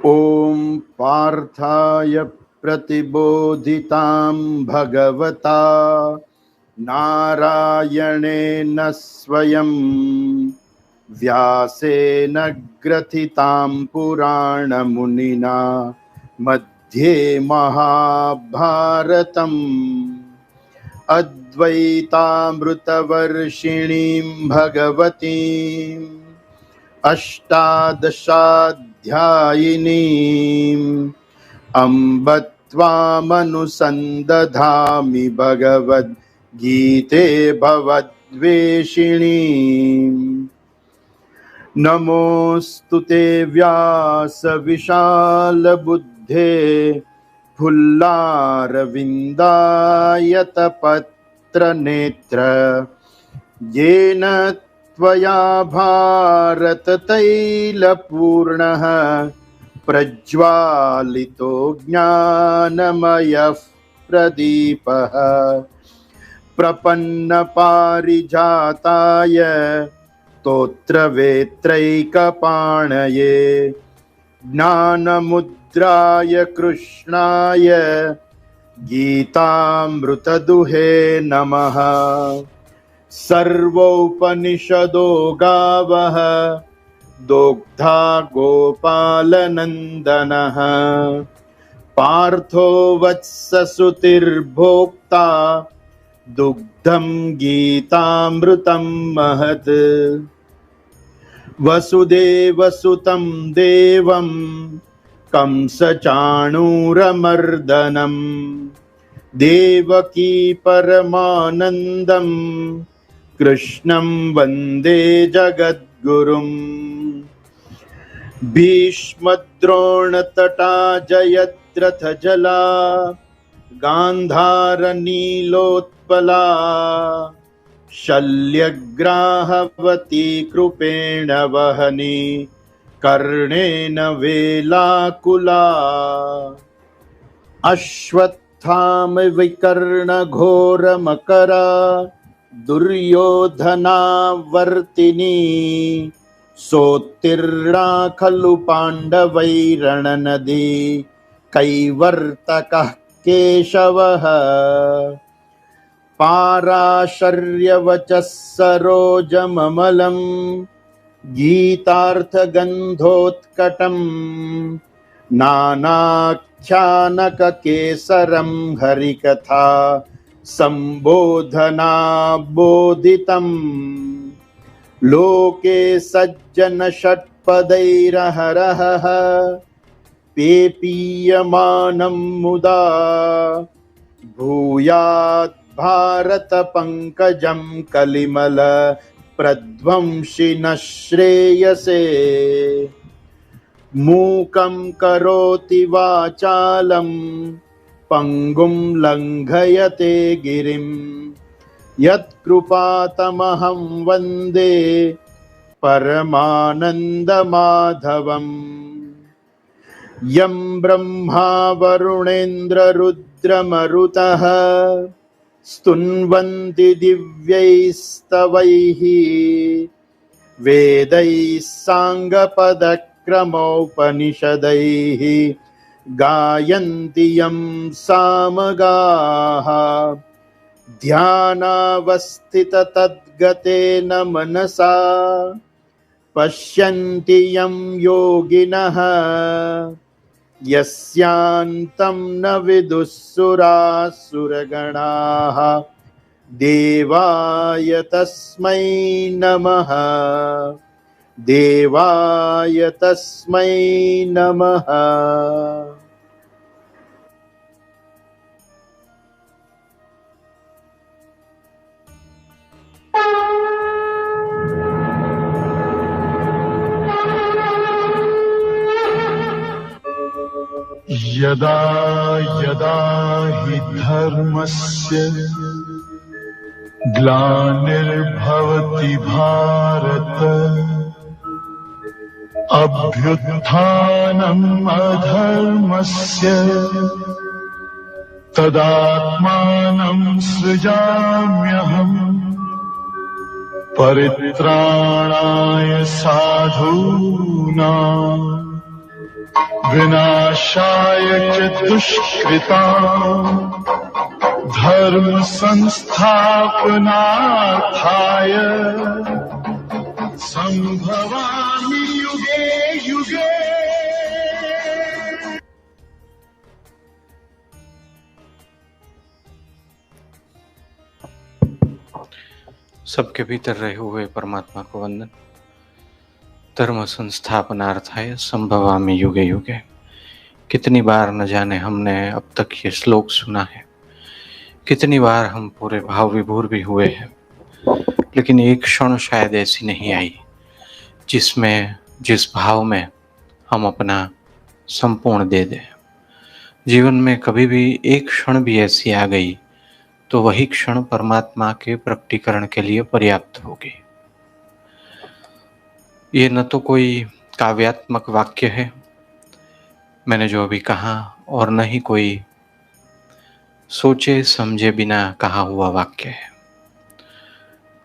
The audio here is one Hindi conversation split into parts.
ॐ पार्थाय प्रतिबोधितां भगवता नारायणेन स्वयं व्यासेन ग्रथितां पुराणमुनिना मध्ये महाभारतम् अद्वैतामृतवर्षिणीं भगवतीम् अष्टादशाध्यायिनीम् अम्ब त्वामनुसन्दधामि भगवद्गीते भवद्वेषिणीम्। नमोऽस्तु ते व्यासविशालबुद्धे फुल्लारविन्दायतपत्रनेत्र येन त्वया भारततैलपूर्णः प्रज्वालितो ज्ञानमयः प्रदीपः प्रपन्नपारिजाताय स्तोत्रवेत्रैकपाणये ज्ञानमुद्राय कृष्णाय गीतामृतदुहे नमः। सर्वोपनिषदो गावः दोग्धा गोपालनन्दनः पार्थो वत्ससुतिर्भोक्ता दुग्धं गीतामृतं महत्। वसुदेवसुतं देवं कंसचाणूरमर्दनं देवकी परमानन्दं कृष्णं वन्दे जगद्गुरुम्। भीष्मद्रोणतटा जयद्रथजला गान्धारनीलोत्पला शल्यग्राहवती कृपेण वहनी कर्णेन वेलाकुला। अश्वत्थामविकर्णघोरमकरा दुर्योधनावर्तिनी सोत्तीर्णा खलु पाण्डवैरणनदी कैवर्तकः केशवः। पाराशर्यवचः सरोजममलं गीतार्थगन्धोत्कटं नानाख्यानककेसरं हरिकथा सम्बोधनाबोधितम्। लोके सज्जनषट्पदैरहरः पेपीयमानं मुदा भूयात् भारतपङ्कजं कलिमल प्रध्वंसिनः श्रेयसे। मूकं करोति वाचालं पङ्गुं लङ्घयते गिरिं यत्कृपातमहं वन्दे परमानन्दमाधवम्। यं ब्रह्मा वरुणेन्द्ररुद्रमरुतः स्तुन्वन्ति दिव्यैस्तवैः वेदैः साङ्गपदक्रमोपनिषदैः गायन्ति यं सामगाः। ध्यानावस्थिततद्गतेन मनसा पश्यन्ति यं योगिनः यस्यान्तं न विदुःसुरासुरगणाः। देवाय तस्मै नमः देवाय तस्मै नमः। यदा यदा हि धर्मस्य ग्लानिर्भवति भारत अभ्युत्थानम् अधर्मस्य तदात्मानं सृजाम्यहम् परित्राणाय साधूनां विनाशाय च दुष्कृताम् धर्म संस्थापनार्थाय संभवामि युगे युगे। सबके भीतर रहे हुए परमात्मा को वंदन। धर्म संस्थापनार्थाय संभवामि युगे युगे। कितनी बार न जाने हमने अब तक ये श्लोक सुना है, कितनी बार हम पूरे भाव विभोर भी हुए हैं, लेकिन एक क्षण शायद ऐसी नहीं आई जिस भाव में हम अपना संपूर्ण दे दें। जीवन में कभी भी एक क्षण भी ऐसी आ गई तो वही क्षण परमात्मा के प्रकटीकरण के लिए पर्याप्त होगी। ये न तो कोई काव्यात्मक वाक्य है मैंने जो अभी कहा, और न ही कोई सोचे समझे बिना कहा हुआ वाक्य है।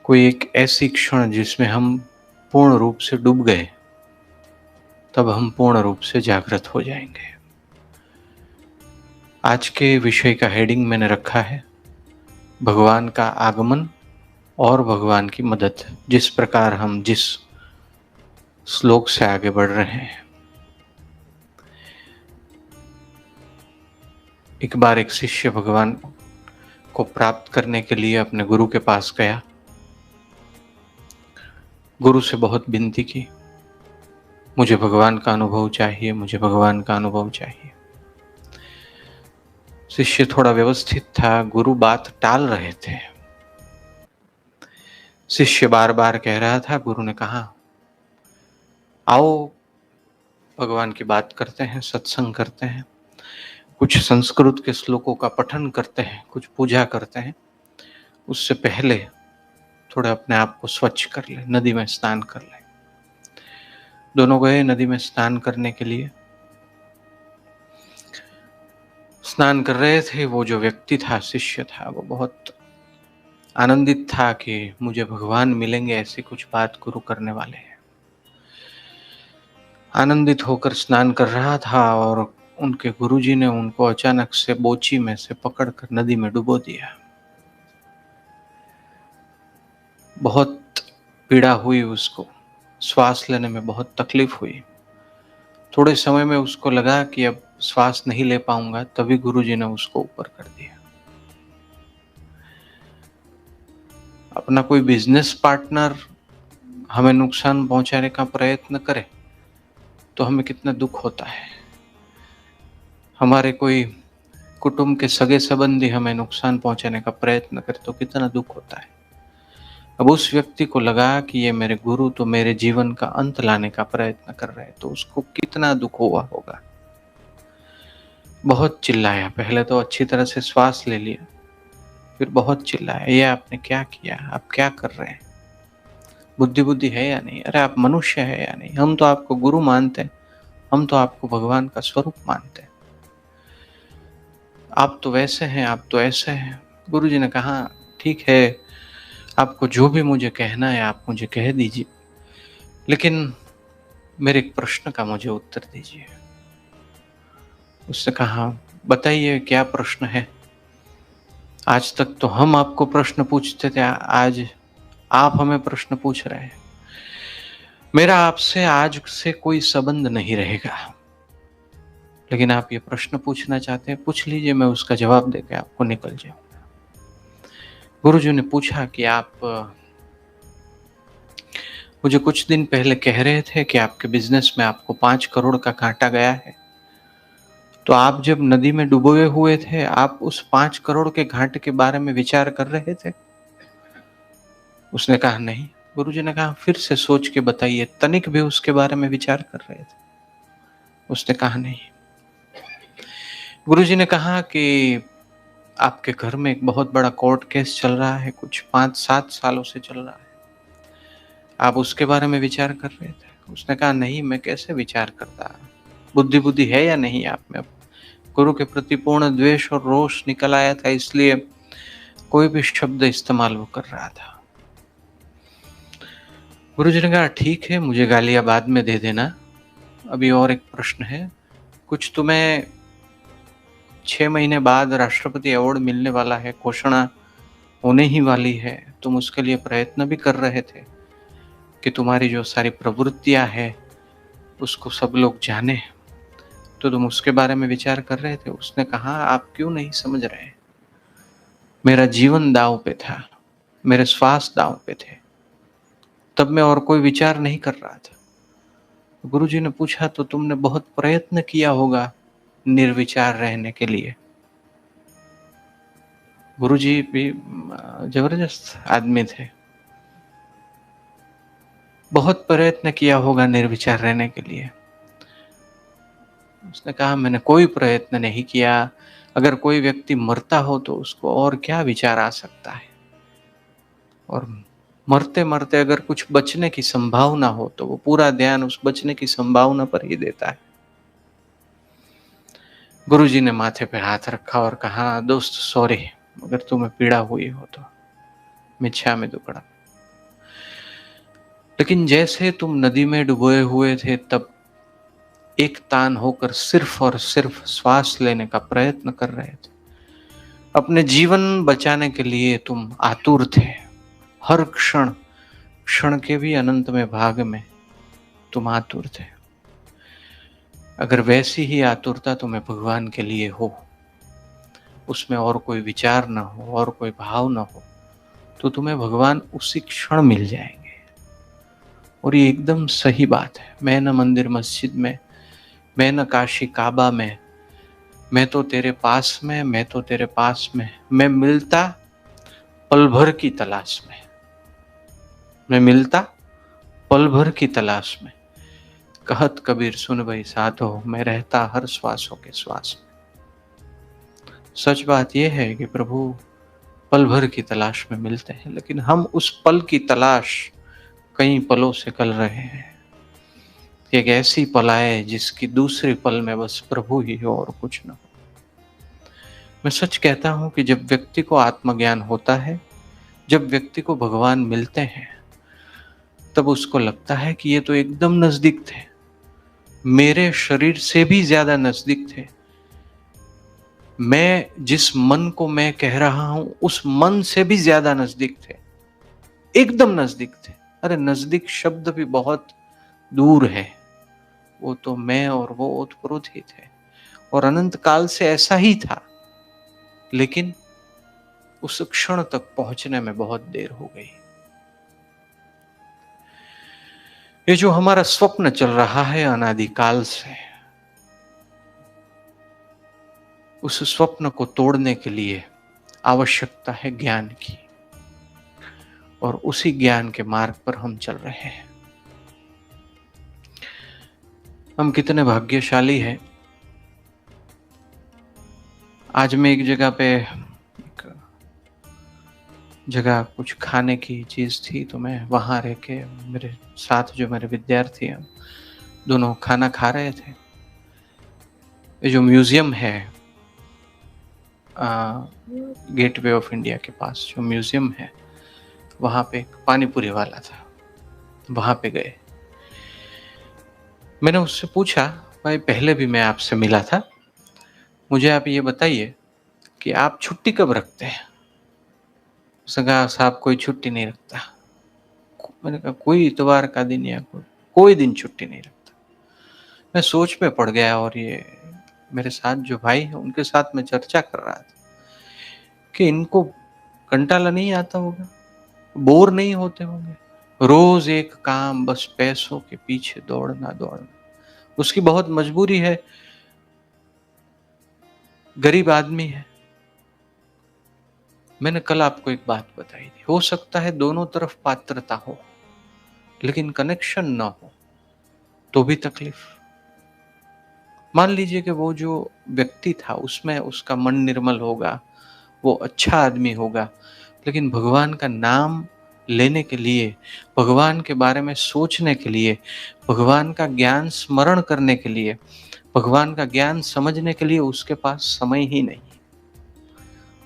कोई एक ऐसी क्षण जिसमें हम पूर्ण रूप से डूब गए, तब हम पूर्ण रूप से जागृत हो जाएंगे। आज के विषय का हेडिंग मैंने रखा है भगवान का आगमन और भगवान की मदद। जिस प्रकार हम जिस श्लोक से आगे बढ़ रहे हैं, एक बार एक शिष्य भगवान को प्राप्त करने के लिए अपने गुरु के पास गया। गुरु से बहुत विनती की, मुझे भगवान का अनुभव चाहिए, मुझे भगवान का अनुभव चाहिए। शिष्य थोड़ा व्यवस्थित था, गुरु बात टाल रहे थे। शिष्य बार बार कह रहा था, गुरु ने कहा आओ भगवान की बात करते हैं, सत्संग करते हैं, कुछ संस्कृत के श्लोकों का पठन करते हैं, कुछ पूजा करते हैं। उससे पहले थोड़ा अपने आप को स्वच्छ कर ले, नदी में स्नान कर ले। दोनों गए नदी में स्नान करने के लिए। स्नान कर रहे थे। वो जो व्यक्ति था, शिष्य था, वो बहुत आनंदित था कि मुझे भगवान मिलेंगे, ऐसी कुछ बात गुरु करने वाले हैं। आनंदित होकर स्नान कर रहा था और उनके गुरुजी ने उनको अचानक से बोची में से पकड़कर नदी में डुबो दिया। बहुत पीड़ा हुई उसको, श्वास लेने में बहुत तकलीफ हुई। थोड़े समय में उसको लगा कि अब श्वास नहीं ले पाऊंगा, तभी गुरुजी ने उसको ऊपर कर दिया। अपना कोई बिजनेस पार्टनर हमें नुकसान पहुंचाने का प्रयत्न करे तो हमें कितना दुख होता है। हमारे कोई कुटुंब के सगे संबंधी हमें नुकसान पहुंचाने का प्रयत्न करे तो कितना दुख होता है। अब उस व्यक्ति को लगा कि ये मेरे गुरु तो मेरे जीवन का अंत लाने का प्रयत्न कर रहे हैं, तो उसको कितना दुख हुआ होगा। बहुत चिल्लाया, पहले तो अच्छी तरह से श्वास ले लिया, फिर बहुत चिल्लाया, ये आपने क्या किया, आप क्या कर रहे हैं, बुद्धि है या नहीं, अरे आप मनुष्य है या नहीं, हम तो आपको गुरु मानते हैं, हम तो आपको भगवान का स्वरूप मानते हैं, आप तो वैसे हैं, आप तो ऐसे हैं। गुरुजी ने कहा ठीक है, आपको जो भी मुझे कहना है आप मुझे कह दीजिए, लेकिन मेरे एक प्रश्न का मुझे उत्तर दीजिए। उसने कहा बताइए क्या प्रश्न है। आज तक तो हम आपको प्रश्न पूछते थे, आज आप हमें प्रश्न पूछ रहे हैं। मेरा आपसे आज से कोई संबंध नहीं रहेगा, लेकिन आप ये प्रश्न पूछना चाहते हैं, पूछ लीजिए, मैं उसका जवाब देकर आपको निकल जाऊंगा। गुरुजी ने पूछा कि आप मुझे कुछ दिन पहले कह रहे थे कि आपके बिजनेस में आपको 5 करोड़ का घाटा गया है, तो आप जब नदी में डूबे हुए थे, आप उस 5 करोड़ के घाटे के बारे में विचार कर रहे थे? उसने कहा नहीं। गुरुजी ने कहा फिर से सोच के बताइए, तनिक भी उसके बारे में विचार कर रहे थे? उसने कहा नहीं। गुरुजी ने कहा कि आपके घर में एक बहुत बड़ा कोर्ट केस चल रहा है, कुछ 5-7 सालों से चल रहा है, आप उसके बारे में विचार कर रहे थे? उसने कहा नहीं, मैं कैसे विचार करता, बुद्धि है या नहीं आप में? गुरु के प्रति पूर्ण द्वेष और रोष निकल आया था, इसलिए कोई भी शब्द इस्तेमाल वो कर रहा था। गुरुजी ने कहा ठीक है, मुझे गालियां बाद में दे देना, अभी और एक प्रश्न है, कुछ तुम्हें 6 महीने बाद राष्ट्रपति अवार्ड मिलने वाला है, घोषणा होने ही वाली है, तुम उसके लिए प्रयत्न भी कर रहे थे कि तुम्हारी जो सारी प्रवृत्तियां है उसको सब लोग जाने, तो तुम उसके बारे में विचार कर रहे थे। उसने कहा आप क्यों नहीं समझ रहे, मेरा जीवन दांव पे था, मेरे श्वास दांव पे थे, तब मैं और कोई विचार नहीं कर रहा था। गुरुजी ने पूछा तो तुमने बहुत प्रयत्न किया होगा निर्विचार रहने के लिए। गुरुजी भी जबरदस्त आदमी थे, बहुत प्रयत्न किया होगा निर्विचार रहने के लिए। उसने कहा मैंने कोई प्रयत्न नहीं किया, अगर कोई व्यक्ति मरता हो तो उसको और क्या विचार आ सकता है, और मरते मरते अगर कुछ बचने की संभावना हो तो वो पूरा ध्यान उस बचने की संभावना पर ही देता है। गुरुजी ने माथे पे हाथ रखा और कहा दोस्त सॉरी, अगर तुम्हें पीड़ा हुई हो तो मिच्छामि दुक्कड़म। लेकिन जैसे तुम नदी में डुबोए हुए थे तब एक तान होकर सिर्फ और सिर्फ श्वास लेने का प्रयत्न कर रहे थे, अपने जीवन बचाने के लिए तुम आतुर थे, हर क्षण क्षण के भी अनंत में भाग में तुम आतुर थे। अगर वैसी ही आतुरता तुम्हें भगवान के लिए हो, उसमें और कोई विचार ना हो और कोई भाव ना हो, तो तुम्हें भगवान उसी क्षण मिल जाएंगे। और ये एकदम सही बात है। मैं न मंदिर मस्जिद में, मैं न काशी काबा में, मैं तो तेरे पास में, मैं तो तेरे पास में, मैं मिलता पल भर की तलाश में, मैं मिलता पल भर की तलाश में। कहत कबीर सुन भई साधो, मैं रहता हर श्वासों के श्वास में। सच बात यह है कि प्रभु पल भर की तलाश में मिलते हैं, लेकिन हम उस पल की तलाश कई पलों से कर रहे हैं। एक ऐसी पल आए जिसकी दूसरी पल में बस प्रभु ही हो और कुछ न हो। मैं सच कहता हूं कि जब व्यक्ति को आत्मज्ञान होता है, जब व्यक्ति को भगवान मिलते हैं, तब उसको लगता है कि ये तो एकदम नजदीक थे, मेरे शरीर से भी ज्यादा नजदीक थे। मैं जिस मन को मैं कह रहा हूं उस मन से भी ज्यादा नजदीक थे, एकदम नजदीक थे। अरे नजदीक शब्द भी बहुत दूर है, वो तो मैं और वो ओतप्रोत ही थे, और अनंत काल से ऐसा ही था, लेकिन उस क्षण तक पहुंचने में बहुत देर हो गई। ये जो हमारा स्वप्न चल रहा है अनादिकाल से, उस स्वप्न को तोड़ने के लिए आवश्यकता है ज्ञान की, और उसी ज्ञान के मार्ग पर हम चल रहे हैं। हम कितने भाग्यशाली हैं। आज मैं एक जगह कुछ खाने की चीज थी, तो मैं वहां रह के मेरे साथ जो मेरे विद्यार्थी हैं दोनों खाना खा रहे थे। ये जो म्यूजियम है गेटवे ऑफ इंडिया के पास जो म्यूजियम है, वहां पे एक पानीपुरी वाला था, वहां पे गए। मैंने उससे पूछा भाई पहले भी मैं आपसे मिला था, मुझे आप ये बताइए कि आप छुट्टी कब रखते हैं। उसने कहा साहब कोई छुट्टी नहीं रखता। मैंने कहा कोई इतवार का दिन या कोई दिन छुट्टी नहीं रखता। मैं सोच में पड़ गया, और ये मेरे साथ जो भाई है उनके साथ मैं चर्चा कर रहा था कि इनको कंटाला नहीं आता होगा, बोर नहीं होते होंगे, रोज एक काम, बस पैसों के पीछे दौड़ना। उसकी बहुत मजबूरी है, गरीब आदमी है। मैंने कल आपको एक बात बताई थी, हो सकता है दोनों तरफ पात्रता हो लेकिन कनेक्शन ना हो तो भी तकलीफ। मान लीजिए कि वो जो व्यक्ति था उसमें उसका मन निर्मल होगा, वो अच्छा आदमी होगा, लेकिन भगवान का नाम लेने के लिए, भगवान के बारे में सोचने के लिए, भगवान का ज्ञान स्मरण करने के लिए, भगवान का ज्ञान समझने के लिए उसके पास समय ही नहीं,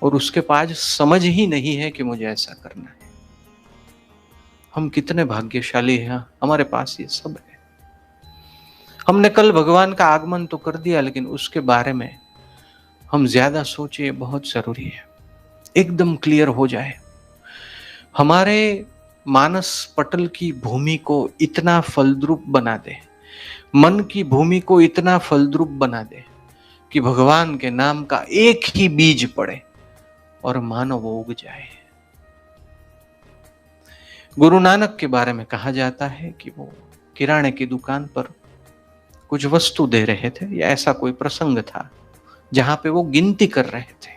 और उसके पास समझ ही नहीं है कि मुझे ऐसा करना है। हम कितने भाग्यशाली हैं, हमारे पास ये सब है। हमने कल भगवान का आगमन तो कर दिया, लेकिन उसके बारे में हम ज्यादा सोचे, ये बहुत जरूरी है, एकदम क्लियर हो जाए। हमारे मानस पटल की भूमि को इतना फलद्रुप बना दे, मन की भूमि को इतना फलद्रुप बना दे कि भगवान के नाम का एक ही बीज पड़े और मानव उग जाए। गुरु नानक के बारे में कहा जाता है कि वो किराने की दुकान पर कुछ वस्तु दे रहे थे, या ऐसा कोई प्रसंग था जहां पे वो गिनती कर रहे थे,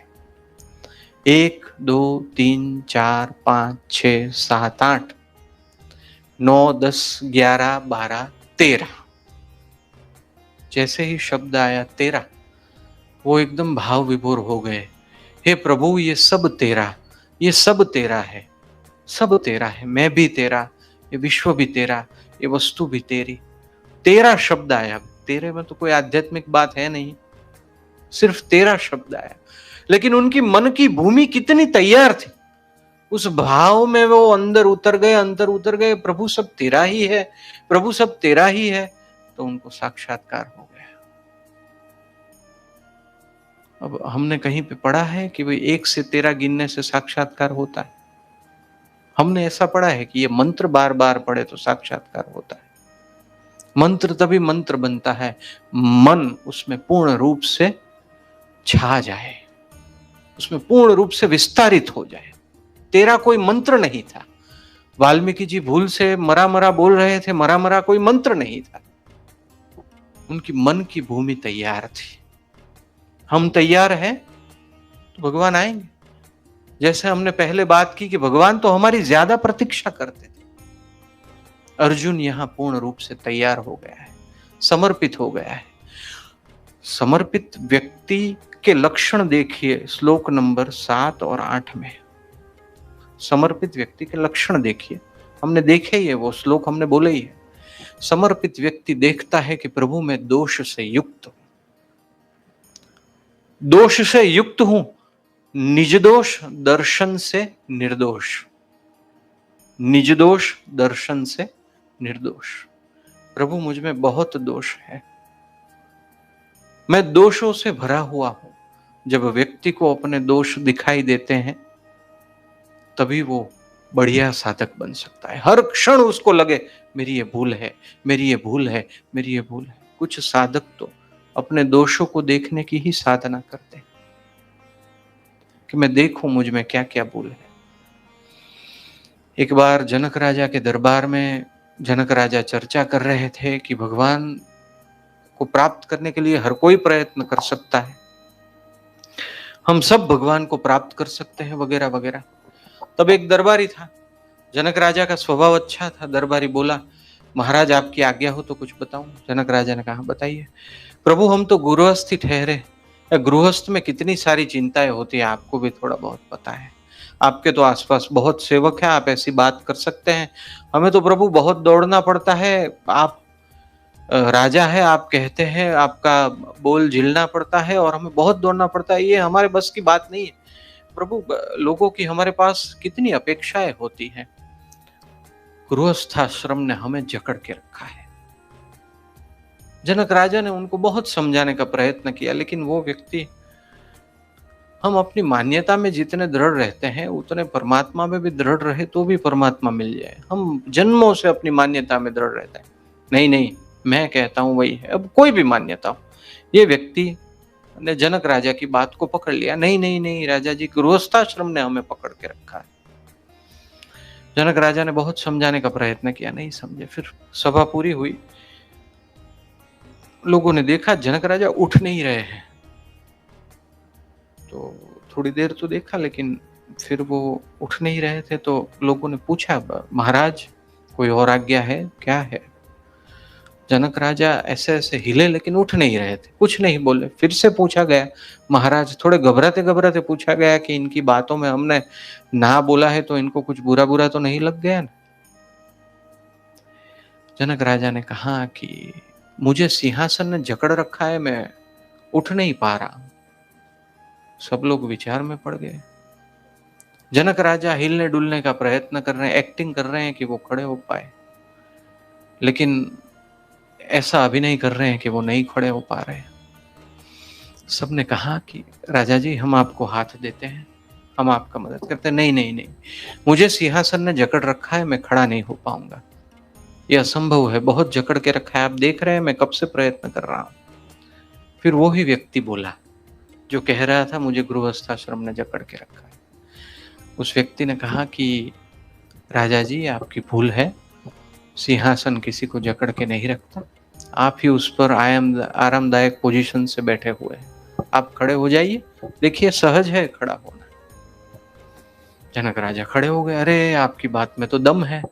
1 2 3 4 5 6 7 8 9 10 11 12 13। जैसे ही शब्द आया 13, वो एकदम भाव विभोर हो गए। हे प्रभु, ये सब तेरा, ये सब तेरा है, सब तेरा है, मैं भी तेरा, ये विश्व भी तेरा, ये वस्तु भी तेरी। 13 शब्द आया। तेरे में तो कोई आध्यात्मिक बात है नहीं, सिर्फ 13 शब्द आया, लेकिन उनकी मन की भूमि कितनी तैयार थी। उस भाव में वो अंदर उतर गए, प्रभु सब तेरा ही है, प्रभु सब तेरा ही है। तो उनको साक्षात्कार हो गया। अब हमने कहीं पे पढ़ा है कि भाई 1 से 13 गिनने से साक्षात्कार होता है? हमने ऐसा पढ़ा है कि ये मंत्र बार बार पढ़े तो साक्षात्कार होता है। मंत्र तभी मंत्र बनता है, मन उसमें पूर्ण रूप से छा जाए, उसमें पूर्ण रूप से विस्तारित हो जाए। तेरा कोई मंत्र नहीं था। वाल्मीकि जी भूल से मरा मरा बोल रहे थे, मरा मरा कोई मंत्र नहीं था। उनकी मन की भूमि तैयार थी। हम तैयार हैं तो भगवान आएंगे। जैसे हमने पहले बात की कि भगवान तो हमारी ज्यादा प्रतीक्षा करते थे। अर्जुन यहां पूर्ण रूप से तैयार हो गया है, समर्पित हो गया है। समर्पित व्यक्ति के लक्षण देखिए श्लोक नंबर 7 और 8 में। समर्पित व्यक्ति के लक्षण देखिए, हमने देखे ही है, वो श्लोक हमने बोले ही है। समर्पित व्यक्ति देखता है कि प्रभु मैं दोष से युक्त हूं, दोष से युक्त हूं, निज दोष दर्शन से निर्दोष, निज दोष दर्शन से निर्दोष। प्रभु मुझ में बहुत दोष है, मैं दोषों से भरा हुआ हूं। जब व्यक्ति को अपने दोष दिखाई देते हैं तभी वो बढ़िया साधक बन सकता है। हर क्षण उसको लगे मेरी ये भूल है, मेरी ये भूल है, मेरी ये भूल है। कुछ साधक तो अपने दोषों को देखने की ही साधना करते हैं कि मैं देखूं मुझ में क्या क्या भूल है। एक बार जनक राजा के दरबार में जनक राजा चर्चा कर रहे थे कि भगवान को प्राप्त करने के लिए हर कोई प्रयत्न कर सकता है, हम सब भगवान को प्राप्त कर सकते हैं, वगैरह वगैरह। तब एक दरबारी था, जनक राजा का स्वभाव अच्छा था। दरबारी बोला, महाराज आपकी आज्ञा हो तो कुछ बताऊं। जनक राजा ने कहा, बताइए। प्रभु हम तो गृहस्थी ठहरे, गृहस्थ में कितनी सारी चिंताएं होती है, आपको भी थोड़ा बहुत पता है। आपके तो आसपास बहुत सेवक है, आप ऐसी बात कर सकते हैं। हमें तो प्रभु बहुत दौड़ना पड़ता है, आप राजा है, आप कहते हैं, आपका बोल झेलना पड़ता है और हमें बहुत दौड़ना पड़ता है, ये हमारे बस की बात नहीं है। प्रभु लोगों की हमारे पास कितनी अपेक्षाएं होती हैं। गृहस्थाश्रम ने हमें जकड़ के रखा है। जनक राजा ने उनको बहुत समझाने का प्रयत्न किया, लेकिन वो व्यक्ति, हम अपनी मान्यता में जितने दृढ़ रहते हैं उतने परमात्मा में भी दृढ़ रहे तो भी परमात्मा मिल जाए। हम जन्मों से अपनी मान्यता में दृढ़ रहते हैं, नहीं नहीं मैं कहता हूं वही है, अब कोई भी मान्यता हो। ये व्यक्ति ने जनक राजा की बात को पकड़ लिया, नहीं नहीं नहीं राजा जी, गृहस्थाश्रम ने हमें पकड़ के रखा है। जनक राजा ने बहुत समझाने का प्रयत्न किया, नहीं समझे। फिर सभा पूरी हुई, लोगों ने देखा जनक राजा उठ नहीं रहे हैं, तो थोड़ी देर तो देखा, लेकिन फिर वो उठ नहीं रहे थे। तो लोगों ने पूछा, महाराज कोई और आज्ञा है, क्या है? जनक राजा ऐसे ऐसे हिले, लेकिन उठ नहीं रहे थे, कुछ नहीं बोले। फिर से पूछा गया, महाराज थोड़े घबराते घबराते पूछा गया कि इनकी बातों में हमने ना बोला है तो इनको कुछ बुरा बुरा तो नहीं लग गया ना? जनक राजा ने कहा कि मुझे सिंहासन ने जकड़ रखा है, मैं उठ नहीं पा रहा। सब लोग विचार में पड़ गए। जनक राजा हिलने डुलने का प्रयत्न कर रहे हैं, एक्टिंग कर रहे हैं कि वो खड़े हो पाए, लेकिन ऐसा अभिनय कर रहे हैं कि वो नहीं खड़े हो पा रहे हैं। सबने कहा कि राजा जी हम आपको हाथ देते हैं, हम आपका मदद करते हैं। नहीं नहीं नहीं, मुझे सिंहासन ने जकड़ रखा है, मैं खड़ा नहीं हो पाऊंगा, ये असंभव है, बहुत जकड़ के रखा है, आप देख रहे हैं मैं कब से प्रयत्न कर रहा हूं। फिर वो ही व्यक्ति बोला जो कह रहा था मुझे गृहस्थाश्रम ने जकड़ के रखा है। उस व्यक्ति ने कहा कि राजा जी आपकी भूल है, सिंहासन किसी को जकड़ के नहीं रखता, आप ही उस पर आरामदायक पोजीशन से बैठे हुए हैं, आप खड़े हो जाइए, देखिए सहज है खड़ा होना। जनक राजा खड़े हो गए। अरे आपकी बात में तो दम है,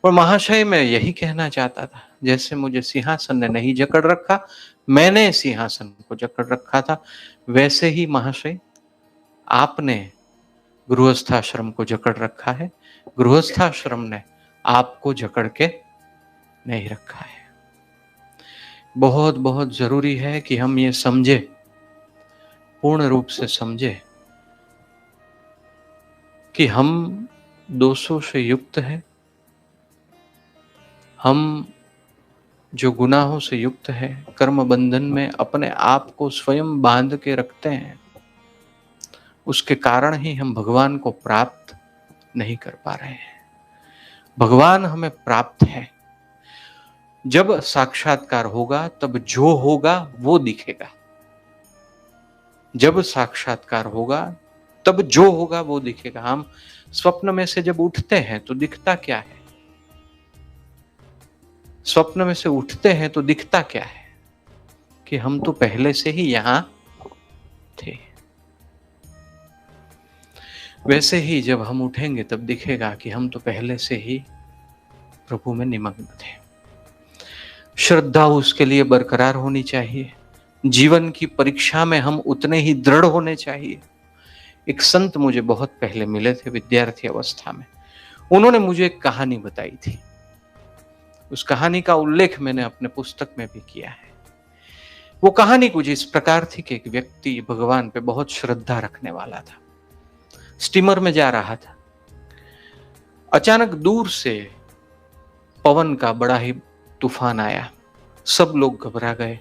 पर महाशय मैं यही कहना चाहता था, जैसे मुझे सिंहासन ने नहीं जकड़ रखा, मैंने सिंहासन को जकड़ रखा था, वैसे ही महाशय आपने गृहस्थाश्रम को जकड़ रखा है, गृहस्थाश्रम ने आपको जकड़ के नहीं रखा है। बहुत बहुत जरूरी है कि हम ये समझे, पूर्ण रूप से समझे कि हम दोषों से युक्त हैं, हम जो गुनाहों से युक्त है, कर्म बंधन में अपने आप को स्वयं बांध के रखते हैं, उसके कारण ही हम भगवान को प्राप्त नहीं कर पा रहे हैं। भगवान हमें प्राप्त है, जब साक्षात्कार होगा तब जो होगा वो दिखेगा। जब साक्षात्कार होगा तब जो होगा वो दिखेगा। हम स्वप्न में से जब उठते हैं तो दिखता क्या है? स्वप्न में से उठते हैं तो दिखता क्या है? कि हम तो पहले से ही यहां थे। वैसे ही जब हम उठेंगे तब दिखेगा कि हम तो पहले से ही प्रभु में निमग्न थे। श्रद्धा उसके लिए बरकरार होनी चाहिए। जीवन की परीक्षा में हम उतने ही दृढ़ होने चाहिए। एक संत मुझे बहुत पहले मिले थे विद्यार्थी अवस्था में, उन्होंने मुझे एक कहानी बताई थी। उस कहानी का उल्लेख मैंने अपने पुस्तक में भी किया है। वो कहानी कुछ इस प्रकार थी कि एक व्यक्ति भगवान पे बहुत श्रद्धा रखने वाला था, स्टीमर में जा रहा था। अचानक दूर से पवन का बड़ा ही तूफान आया, सब लोग घबरा गए।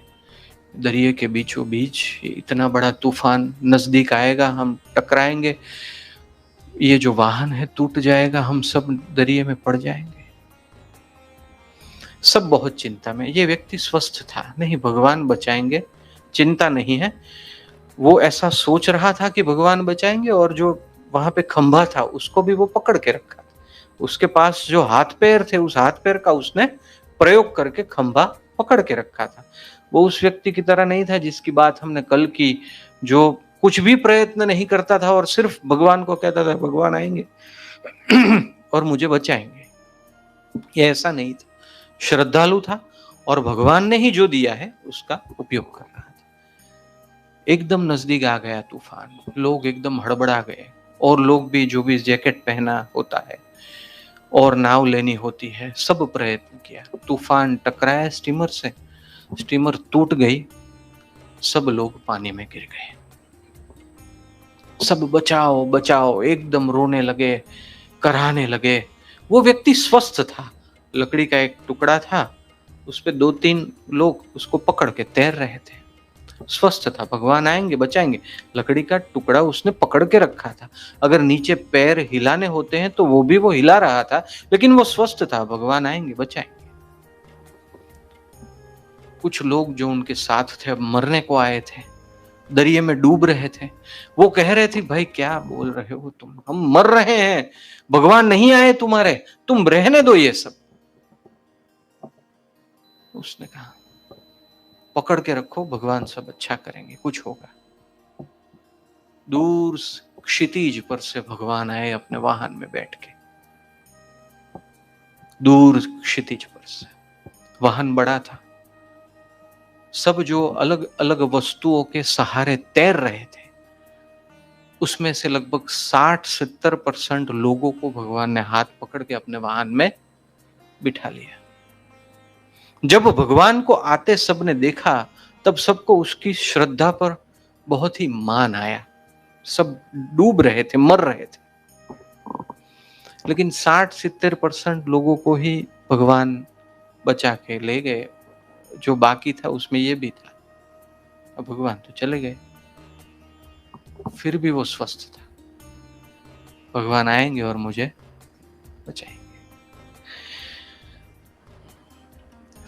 दरिया के बीचों बीच इतना बड़ा तूफान नजदीक आएगा, हम टकराएंगे, ये जो वाहन है टूट जाएगा, हम सब दरिया में पड़ जाएंगे। सब बहुत चिंता में। ये व्यक्ति स्वस्थ था, नहीं भगवान बचाएंगे, चिंता नहीं है। वो ऐसा सोच रहा था कि भगवान बचाएंगे, और जो वहां पे खंभा था उसको भी वो पकड़ के रखा था। उसके पास जो हाथ पैर थे, उस हाथ पैर का उसने प्रयोग करके खंभा पकड़ के रखा था। वो उस व्यक्ति की तरह नहीं था जिसकी बात हमने कल की, जो कुछ भी प्रयत्न नहीं करता था और सिर्फ भगवान को कहता था भगवान आएंगे और मुझे बचाएंगे। ये ऐसा नहीं था, श्रद्धालु था और भगवान ने ही जो दिया है उसका उपयोग कर रहा था। एकदम नजदीक आ गया तूफान, लोग एकदम हड़बड़ा गए, और लोग भी जो भी जैकेट पहना होता है और नाव लेनी होती है, सब प्रयत्न किया। तूफान टकराया स्टीमर से, स्टीमर टूट गई, सब लोग पानी में गिर गए। सब बचाओ बचाओ एकदम रोने लगे, कराहने लगे। वो व्यक्ति स्वस्थ था, लकड़ी का एक टुकड़ा था, उस पे 2-3 लोग उसको पकड़ के तैर रहे थे। स्वस्थ था, भगवान आएंगे बचाएंगे, लकड़ी का टुकड़ा उसने पकड़ के रखा था। अगर नीचे पैर हिलाने होते हैं तो वो भी वो हिला रहा था, लेकिन वो स्वस्थ था, भगवान आएंगे बचाएंगे। कुछ लोग जो उनके साथ थे, मरने को आए थे, दरिया में डूब रहे थे, वो कह रहे थे भाई क्या बोल रहे हो तुम, हम मर रहे हैं, भगवान नहीं आए तुम्हारे, तुम रहने दो ये सब। उसने कहा पकड़ के रखो, भगवान सब अच्छा करेंगे, कुछ होगा। दूर क्षितिज पर से भगवान आए अपने वाहन में बैठ के, दूर क्षितिज पर से। वाहन बड़ा था, सब जो अलग अलग वस्तुओं के सहारे तैर रहे थे, उसमें से लगभग 60-70% लोगों को भगवान ने हाथ पकड़ के अपने वाहन में बिठा लिया। जब भगवान को आते सबने देखा, तब सबको उसकी श्रद्धा पर बहुत ही मान आया। सब डूब रहे थे, मर रहे थे, लेकिन 60-70% लोगों को ही भगवान बचा के ले गए, जो बाकी था उसमें ये भी था। अब भगवान तो चले गए, फिर भी वो स्वस्थ था। भगवान आएंगे और मुझे बचाएंगे।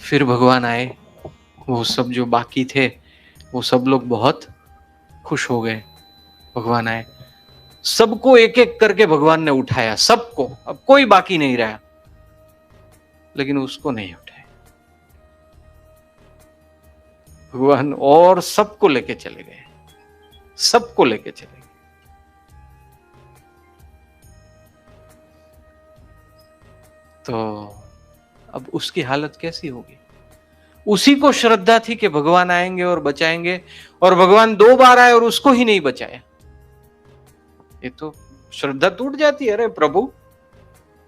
फिर भगवान आए, वो सब जो बाकी थे वो सब लोग बहुत खुश हो गए। भगवान आए, सबको एक एक करके भगवान ने उठाया, सबको, अब कोई बाकी नहीं रहा, लेकिन उसको नहीं उठाया। भगवान और सबको लेके चले गए, सबको लेके चले गए। तो अब उसकी हालत कैसी होगी? उसी को श्रद्धा थी कि भगवान आएंगे और बचाएंगे, और भगवान 2 बार आए और उसको ही नहीं बचाया। ये तो श्रद्धा टूट जाती है। अरे प्रभु,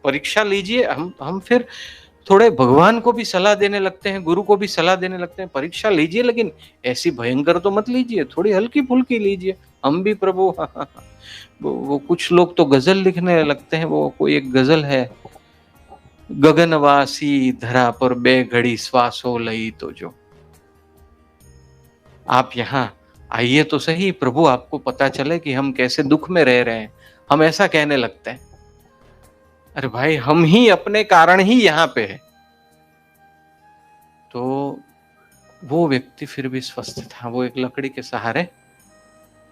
परीक्षा लीजिए। हम फिर थोड़े भगवान को भी सलाह देने लगते हैं, गुरु को भी सलाह देने लगते हैं, परीक्षा लीजिए, लेकिन ऐसी भयंकर तो मत लीजिए, थोड़ी हल्की फुल्की लीजिए। हम भी प्रभु वो कुछ लोग तो गजल लिखने लगते हैं। वो कोई एक गजल है, गगनवासी धरा पर बे घड़ी श्वासो लई तो जो। आप यहाँ आइए तो सही, प्रभु आपको पता चले कि हम कैसे दुख में रह रहे हैं। हम ऐसा कहने लगते हैं। अरे भाई, हम ही अपने कारण ही यहाँ पे है। तो वो व्यक्ति फिर भी स्वस्थ था। वो एक लकड़ी के सहारे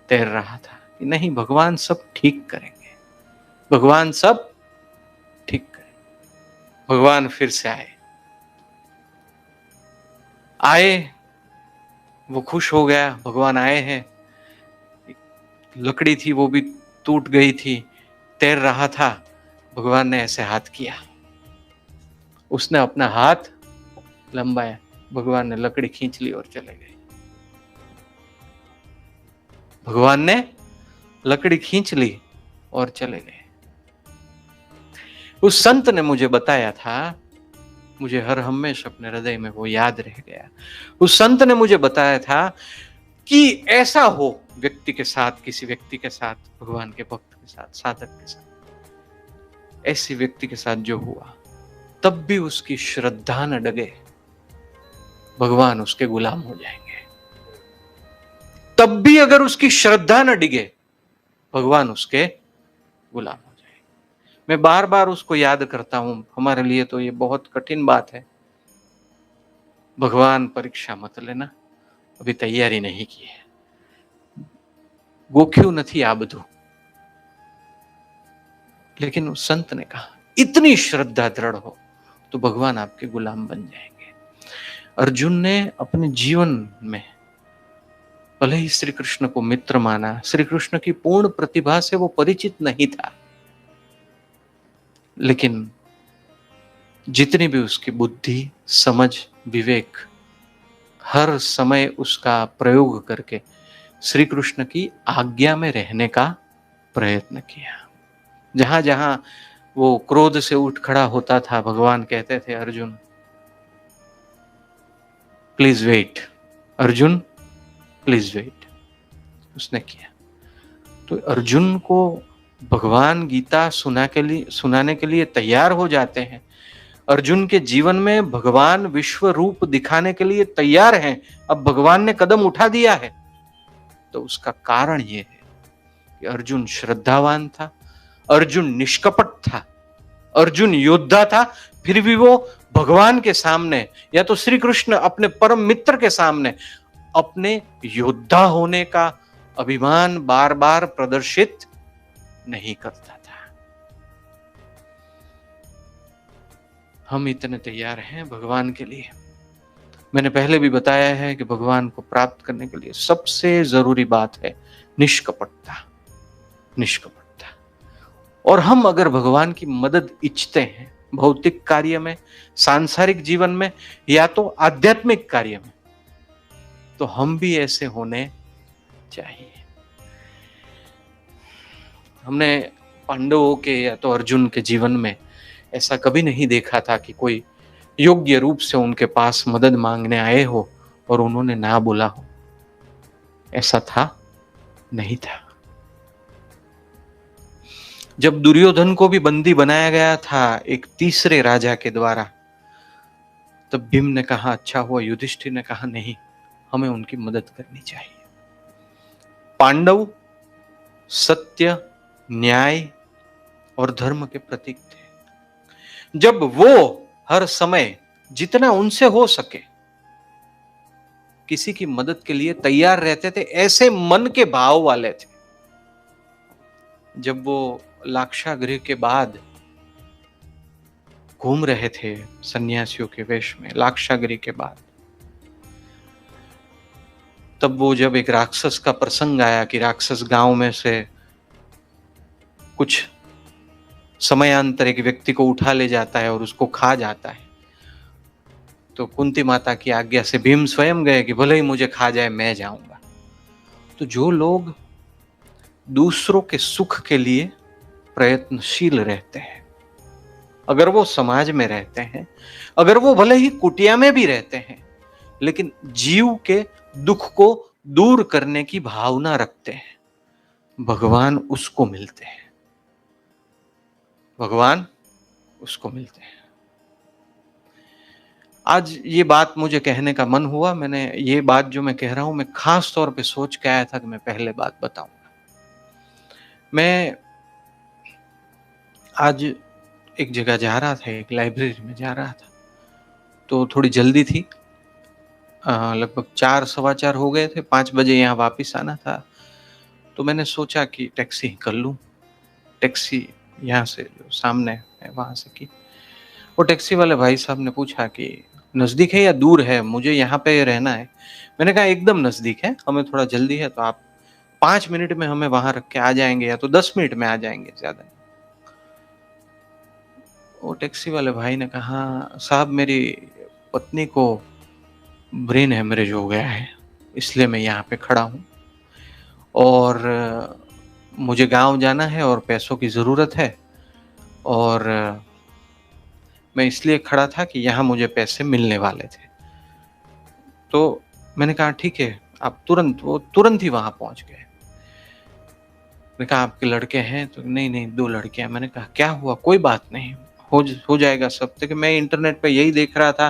तैर रहा था कि नहीं, भगवान सब ठीक करेंगे, भगवान सब ठीक करेंगे। भगवान फिर से आए, वो खुश हो गया, भगवान आए हैं। लकड़ी थी वो भी टूट गई थी, तैर रहा था। भगवान ने ऐसे हाथ किया, उसने अपना हाथ लंबाया, भगवान ने लकड़ी खींच ली और चले गए। भगवान ने लकड़ी खींच ली और चले गए। उस संत ने मुझे बताया था, मुझे हर हमेशा अपने हृदय में वो याद रह गया। उस संत ने मुझे बताया था कि ऐसा हो व्यक्ति के साथ, किसी व्यक्ति के साथ, भगवान के भक्त के साथ, साधक के साथ, ऐसी व्यक्ति के साथ जो हुआ, तब भी उसकी श्रद्धा न डगे, भगवान उसके गुलाम हो जाएंगे। तब भी अगर उसकी श्रद्धा न डिगे, भगवान उसके गुलाम हो जाएंगे। मैं बार बार उसको याद करता हूं। हमारे लिए तो ये बहुत कठिन बात है। भगवान परीक्षा मत लेना, अभी तैयारी नहीं की है, गोख्यू नहीं आ बधु। लेकिन उस संत ने कहा, इतनी श्रद्धा दृढ़ हो तो भगवान आपके गुलाम बन जाएंगे। अर्जुन ने अपने जीवन में भले ही श्री कृष्ण को मित्र माना, श्री कृष्ण की पूर्ण प्रतिभा से वो परिचित नहीं था, लेकिन जितनी भी उसकी बुद्धि, समझ, विवेक, हर समय उसका प्रयोग करके श्री कृष्ण की आज्ञा में रहने का प्रयत्न किया। जहां जहां वो क्रोध से उठ खड़ा होता था, भगवान कहते थे, Arjun please wait, Arjun please wait. उसने किया। तो अर्जुन को भगवान गीता सुनाने के लिए तैयार हो जाते हैं। अर्जुन के जीवन में भगवान विश्व रूप दिखाने के लिए तैयार हैं। अब भगवान ने कदम उठा दिया है, तो उसका कारण यह है कि अर्जुन श्रद्धावान था, अर्जुन निष्कपट था, अर्जुन योद्धा था। फिर भी वो भगवान के सामने, या तो श्री कृष्ण अपने परम मित्र के सामने, अपने योद्धा होने का अभिमान बार बार प्रदर्शित नहीं करता था। हम इतने तैयार हैं भगवान के लिए। मैंने पहले भी बताया है कि भगवान को प्राप्त करने के लिए सबसे जरूरी बात है निष्कपटता, निष्कपटता। और हम अगर भगवान की मदद इच्छते हैं, भौतिक कार्य में, सांसारिक जीवन में, या तो आध्यात्मिक कार्य में, तो हम भी ऐसे होने चाहिए। हमने पांडवों के या तो अर्जुन के जीवन में ऐसा कभी नहीं देखा था कि कोई योग्य रूप से उनके पास मदद मांगने आए हो और उन्होंने ना बोला हो। ऐसा था नहीं था। जब दुर्योधन को भी बंदी बनाया गया था एक तीसरे राजा के द्वारा, तब भीम ने कहा अच्छा हुआ, युधिष्ठिर ने कहा नहीं, हमें उनकी मदद करनी चाहिए। पांडव सत्य, न्याय और धर्म के प्रतीक थे। जब वो हर समय जितना उनसे हो सके किसी की मदद के लिए तैयार रहते थे, ऐसे मन के भाव वाले थे। जब वो लाक्षागृह के बाद घूम रहे थे सन्यासियों के वेश में, लाक्षागृह के बाद, तब वो जब एक राक्षस का प्रसंग आया कि राक्षस गांव में से कुछ समयांतर एक व्यक्ति को उठा ले जाता है और उसको खा जाता है, तो कुंती माता की आज्ञा से भीम स्वयं गए कि भले ही मुझे खा जाए मैं जाऊंगा। तो जो लोग दूसरों के सुख के लिए प्रयत्नशील रहते हैं, अगर वो समाज में रहते हैं, अगर वो भले ही कुटिया में भी रहते हैं, लेकिन जीव के दुख को दूर करने की भावना रखते हैं, भगवान उसको मिलते हैं, भगवान उसको मिलते हैं। आज ये बात मुझे कहने का मन हुआ। मैंने ये बात जो मैं कह रहा हूं, मैं खास तौर पे सोच के आया था कि मैं पहले बात बताऊंगा। मैं आज एक जगह जा रहा था, एक लाइब्रेरी में जा रहा था, तो थोड़ी जल्दी थी, लगभग 4 सवा 4 हो गए थे, 5 बजे यहाँ वापस आना था। तो मैंने सोचा कि टैक्सी कर लूँ। टैक्सी यहाँ से जो सामने है वहाँ से की। वो टैक्सी वाले भाई साहब ने पूछा कि नज़दीक है या दूर है, मुझे यहाँ पे रहना है। मैंने कहा एकदम नज़दीक है, हमें थोड़ा जल्दी है, तो आप 5 मिनट में हमें वहाँ रख के आ जाएंगे या तो 10 मिनट में आ जाएंगे, ज़्यादा नहीं। वो टैक्सी वाले भाई ने कहा साहब मेरी पत्नी को ब्रेन हेमरेज हो गया है, इसलिए मैं यहाँ पे खड़ा हूँ और मुझे गांव जाना है और पैसों की ज़रूरत है, और मैं इसलिए खड़ा था कि यहाँ मुझे पैसे मिलने वाले थे। तो मैंने कहा ठीक है, आप वो तुरंत ही वहाँ पहुँच गए। मैंने कहा आपके लड़के हैं? तो नहीं 2 लड़के हैं। मैंने कहा क्या हुआ? कोई बात नहीं, हो जाएगा सब। तो कि मैं इंटरनेट पे यही देख रहा था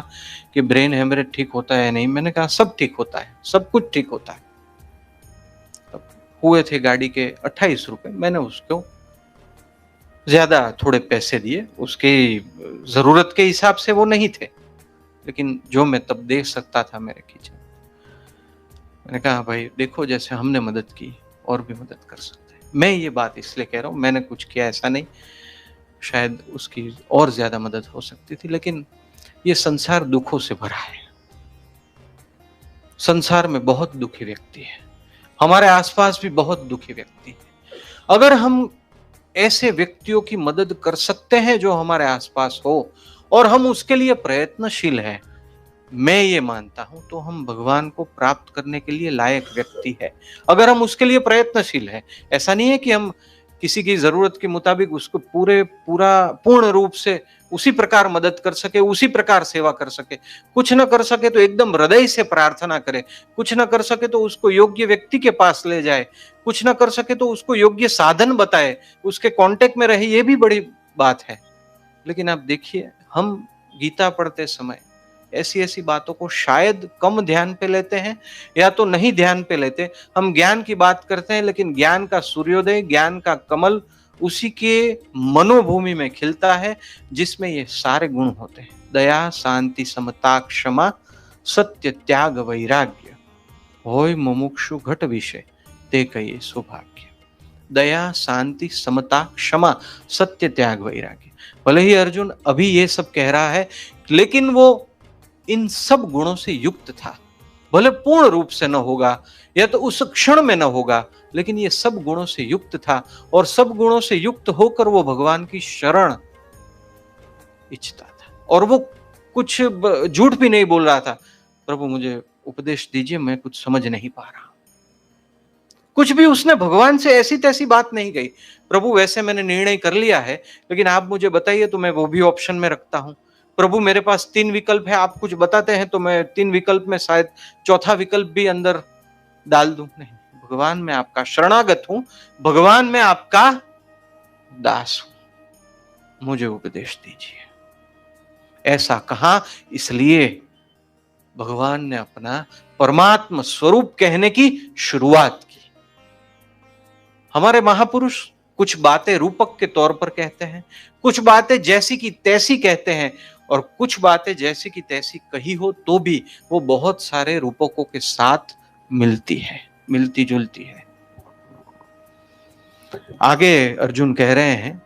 कि ब्रेन हेमरेज ठीक होता है नहीं। मैंने कहा सब ठीक होता है, सब कुछ ठीक होता है। तब हुए थे गाड़ी के 28 रुपए, मैंने उसको ज्यादा थोड़े पैसे दिए, उसके जरूरत के हिसाब से वो नहीं थे, लेकिन जो मैं तब देख सकता था मेरे खींचे। मैंने कहा भाई देखो, जैसे हमने मदद की और भी मदद कर सकते हैं। मैं ये बात इसलिए कह रहा हूँ, मैंने कुछ किया ऐसा नहीं, शायद उसकी और ज्यादा मदद हो सकती थी, लेकिन ये संसार दुखों से भरा है। संसार में बहुत दुखी व्यक्ति है, हमारे आसपास भी बहुत दुखी व्यक्ति है। अगर हम ऐसे व्यक्तियों की मदद कर सकते हैं जो हमारे आसपास हो और हम उसके लिए प्रयत्नशील हैं, मैं ये मानता हूं तो हम भगवान को प्राप्त करने के लिए लायक व्यक्ति है। अगर हम उसके लिए प्रयत्नशील हैं, ऐसा नहीं है कि हम किसी की जरूरत के मुताबिक उसको पूर्ण रूप से उसी प्रकार मदद कर सके, उसी प्रकार सेवा कर सके। कुछ न कर सके तो एकदम हृदय से प्रार्थना करे, कुछ न कर सके तो उसको योग्य व्यक्ति के पास ले जाए, कुछ न कर सके तो उसको योग्य साधन बताए, उसके कांटेक्ट में रहे, ये भी बड़ी बात है। लेकिन आप देखिए, हम गीता पढ़ते समय ऐसी बातों को शायद कम ध्यान पे लेते हैं या तो नहीं ध्यान पे लेते। हम ज्ञान की बात करते हैं, लेकिन ज्ञान का सूर्योदय, ज्ञान का कमल उसी के मनोभूमि में खिलता है जिसमें ये सारे गुण होते हैं। दया, शांति, समता, क्षमा, सत्य, त्याग, वैराग्य, होय मुमुक्षु घट विषय ते कहिए सौभाग्य। दया, शांति, समता, क्षमा, सत्य, त्याग, वैराग्य। भले ही अर्जुन अभी ये सब कह रहा है, लेकिन वो इन सब गुणों से युक्त था। भले पूर्ण रूप से न होगा या तो उस क्षण में न होगा, लेकिन ये सब गुणों से युक्त था, और सब गुणों से युक्त होकर वो भगवान की शरण इच्छता था। और वो कुछ झूठ भी नहीं बोल रहा था, प्रभु मुझे उपदेश दीजिए, मैं कुछ समझ नहीं पा रहा। कुछ भी उसने भगवान से ऐसी तैसी बात नहीं कही, प्रभु वैसे मैंने निर्णय कर लिया है, लेकिन आप मुझे बताइए तो मैं वो भी ऑप्शन में रखता हूं। प्रभु मेरे पास 3 विकल्प है, आप कुछ बताते हैं तो मैं 3 विकल्प में शायद चौथा विकल्प भी अंदर डाल दूं। नहीं, भगवान मैं आपका शरणागत हूं, भगवान मैं आपका दास हूं, मुझे उपदेश दीजिए। ऐसा कहा इसलिए भगवान ने अपना परमात्मा स्वरूप कहने की शुरुआत की। हमारे महापुरुष कुछ बातें रूपक के तौर पर कहते हैं, कुछ बातें जैसी की तैसी कहते हैं, और कुछ बातें जैसी की तैसी कही हो तो भी वो बहुत सारे रूपकों के साथ मिलती है, मिलती जुलती है। आगे अर्जुन कह रहे हैं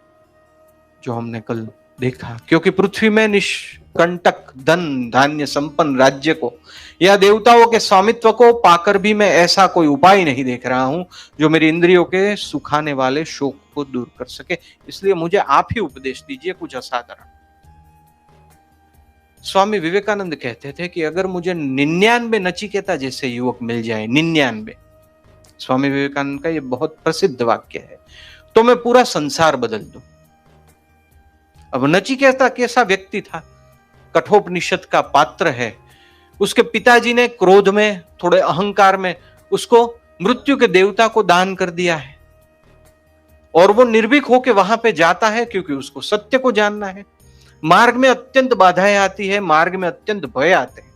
जो हमने कल देखा, क्योंकि पृथ्वी में निष्कंटक धन धान्य संपन्न राज्य को या देवताओं के स्वामित्व को पाकर भी मैं ऐसा कोई उपाय नहीं देख रहा हूं जो मेरी इंद्रियों के सुखाने वाले शोक को दूर कर सके, इसलिए मुझे आप ही उपदेश दीजिए कुछ असाधारण। स्वामी विवेकानंद कहते थे कि अगर मुझे 99 नचिकेता जैसे युवक मिल जाए, 99, स्वामी विवेकानंद का ये बहुत प्रसिद्ध वाक्य है, तो मैं पूरा संसार बदल दूं। अब नचिकेता कैसा व्यक्ति था? कठोपनिषद का पात्र है। उसके पिताजी ने क्रोध में, थोड़े अहंकार में उसको मृत्यु के देवता को दान कर दिया है, और वो निर्भीक होकर वहां पे जाता है क्योंकि उसको सत्य को जानना है। मार्ग में अत्यंत बाधाएं आती है, मार्ग में अत्यंत भय आते हैं।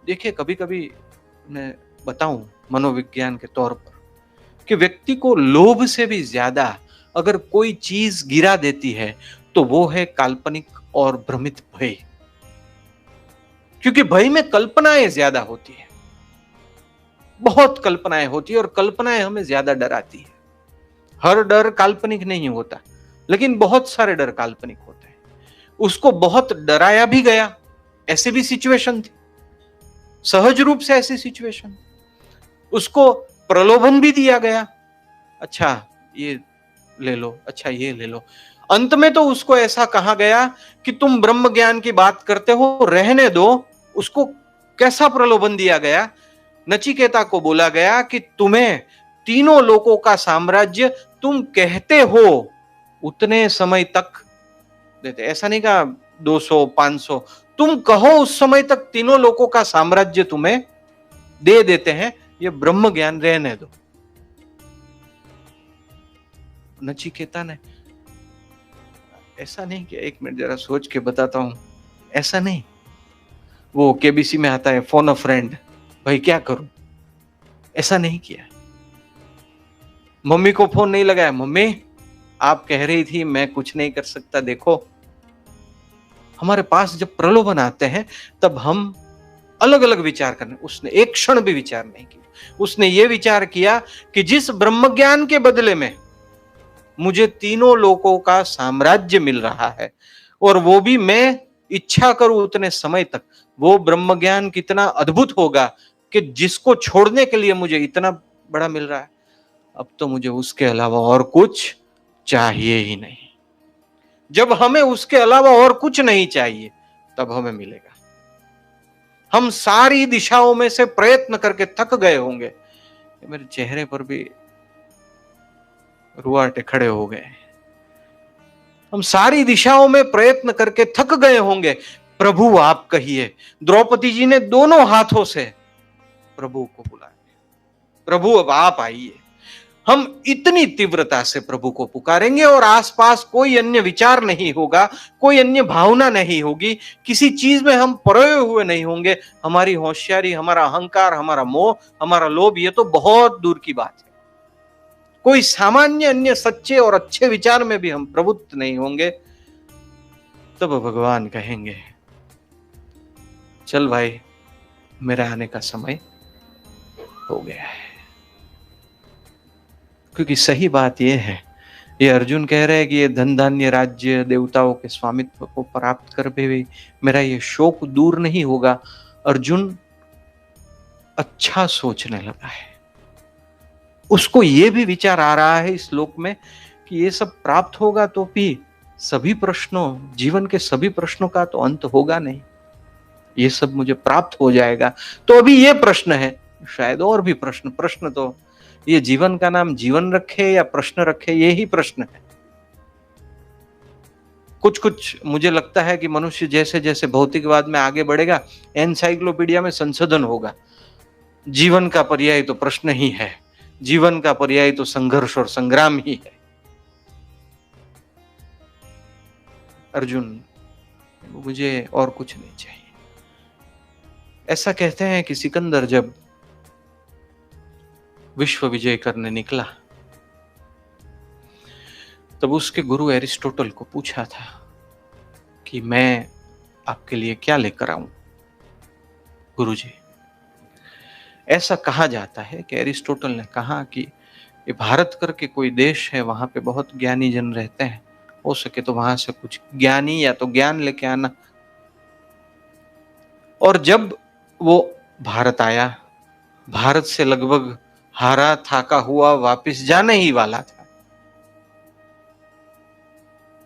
देखिए, कभी कभी मैं बताऊं मनोविज्ञान के तौर पर कि व्यक्ति को लोभ से भी ज्यादा अगर कोई चीज गिरा देती है तो वो है काल्पनिक और भ्रमित भय, क्योंकि भय में कल्पनाएं ज्यादा होती है, बहुत कल्पनाएं होती है, और कल्पनाएं हमें ज्यादा डराती है। हर डर काल्पनिक नहीं होता, लेकिन बहुत सारे डर काल्पनिक होते हैं। उसको बहुत डराया भी गया, ऐसी भी सिचुएशन थी, सहज रूप से ऐसी सिचुएशन। उसको प्रलोभन भी दिया गया, अच्छा ये ले लो, अच्छा ये ले लो। अंत में तो उसको ऐसा कहा गया कि तुम ब्रह्म ज्ञान की बात करते हो, रहने दो। उसको कैसा प्रलोभन दिया गया? नचिकेता को बोला गया कि तुम्हें तीनों लोकों का साम्राज्य तुम कहते हो उतने समय तक देते। ऐसा नहीं कहा 200 500, तुम कहो उस समय तक तीनों लोकों का साम्राज्य तुम्हें दे देते हैं, ये ब्रह्म ज्ञान रहने दो। नचिकेता ने ऐसा नहीं किया। एक मिनट जरा सोच के बताता हूं, ऐसा नहीं। वो केबीसी में आता है फोन अ फ्रेंड, भाई क्या करूं, ऐसा नहीं किया। मम्मी को फोन नहीं लगाया, मम्मी आप कह रही थी मैं कुछ नहीं कर सकता, देखो। हमारे पास जब प्रलोभन आते हैं तब हम अलग अलग विचार करने, उसने एक क्षण भी विचार नहीं किया। उसने ये विचार किया कि जिस ब्रह्म ज्ञान के बदले में मुझे तीनों लोकों का साम्राज्य मिल रहा है, और वो भी मैं इच्छा करूं उतने समय तक, वो ब्रह्म ज्ञान कितना अद्भुत होगा कि जिसको छोड़ने के लिए मुझे इतना बड़ा मिल रहा है, अब तो मुझे उसके अलावा और कुछ चाहिए ही नहीं। जब हमें उसके अलावा और कुछ नहीं चाहिए तब हमें मिलेगा। हम सारी दिशाओं में से प्रयत्न करके थक गए होंगे, मेरे चेहरे पर भी रुआटे खड़े हो गए। हम सारी दिशाओं में प्रयत्न करके थक गए होंगे, प्रभु आप कहिए। द्रौपदी जी ने दोनों हाथों से प्रभु को बुलाया, प्रभु अब आप आइए। हम इतनी तीव्रता से प्रभु को पुकारेंगे और आसपास कोई अन्य विचार नहीं होगा, कोई अन्य भावना नहीं होगी, किसी चीज में हम परोए हुए नहीं होंगे। हमारी होशियारी, हमारा अहंकार, हमारा मोह, हमारा लोभ, ये तो बहुत दूर की बात है। कोई सामान्य अन्य सच्चे और अच्छे विचार में भी हम प्रवृत्त नहीं होंगे। तब भगवान कहेंगे चल भाई, मेरे आने का समय हो गया है। क्योंकि सही बात यह है, ये अर्जुन कह रहे हैं कि ये धन धान्य राज्य देवताओं के स्वामित्व को प्राप्त कर भी मेरा ये शोक दूर नहीं होगा। अर्जुन अच्छा सोचने लगा है, उसको ये भी विचार आ रहा है इस श्लोक में कि ये सब प्राप्त होगा तो भी सभी प्रश्नों, जीवन के सभी प्रश्नों का तो अंत होगा नहीं। ये सब मुझे प्राप्त हो जाएगा तो अभी ये प्रश्न है, शायद और भी प्रश्न तो ये जीवन का नाम जीवन रखे या प्रश्न रखे, ये ही प्रश्न है। कुछ मुझे लगता है कि मनुष्य जैसे जैसे भौतिकवाद में आगे बढ़ेगा, एनसाइक्लोपीडिया में संशोधन होगा। जीवन का पर्याय तो प्रश्न ही है, जीवन का पर्याय तो संघर्ष और संग्राम ही है। अर्जुन, मुझे और कुछ नहीं चाहिए, ऐसा कहते हैं कि सिकंदर जब विश्व विजय करने निकला तब उसके गुरु एरिस्टोटल को पूछा था कि मैं आपके लिए क्या लेकर आऊं गुरुजी। ऐसा कहा जाता है कि एरिस्टोटल ने कहा कि ये भारत करके कोई देश है, वहां पे बहुत ज्ञानी जन रहते हैं, हो सके तो वहां से कुछ ज्ञानी या तो ज्ञान लेके आना। और जब वो भारत आया, भारत से लगभग हारा थाका हुआ वापस जाने ही वाला था,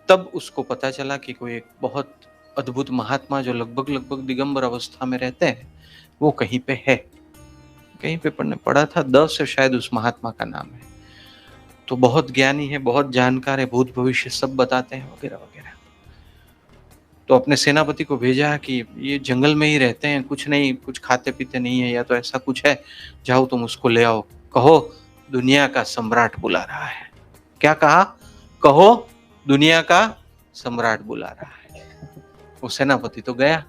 तब उसको पता चला कि कोई एक बहुत अद्भुत महात्मा जो लगभग लगभग दिगंबर अवस्था में रहते हैं वो कहीं पे है। कहीं पे पढ़ा था, 10 से शायद उस महात्मा का नाम है। तो बहुत ज्ञानी है, बहुत जानकार है, भूत भविष्य सब बताते हैं वगैरह वगैरह। तो अपने सेनापति को भेजा कि ये जंगल में ही रहते हैं, कुछ नहीं, कुछ खाते पीते नहीं है, या तो ऐसा कुछ है, जाओ तुम उसको ले आओ, कहो दुनिया का सम्राट बुला रहा है। क्या कहा? कहो दुनिया का सम्राट बुला रहा है। वो सेनापति तो गया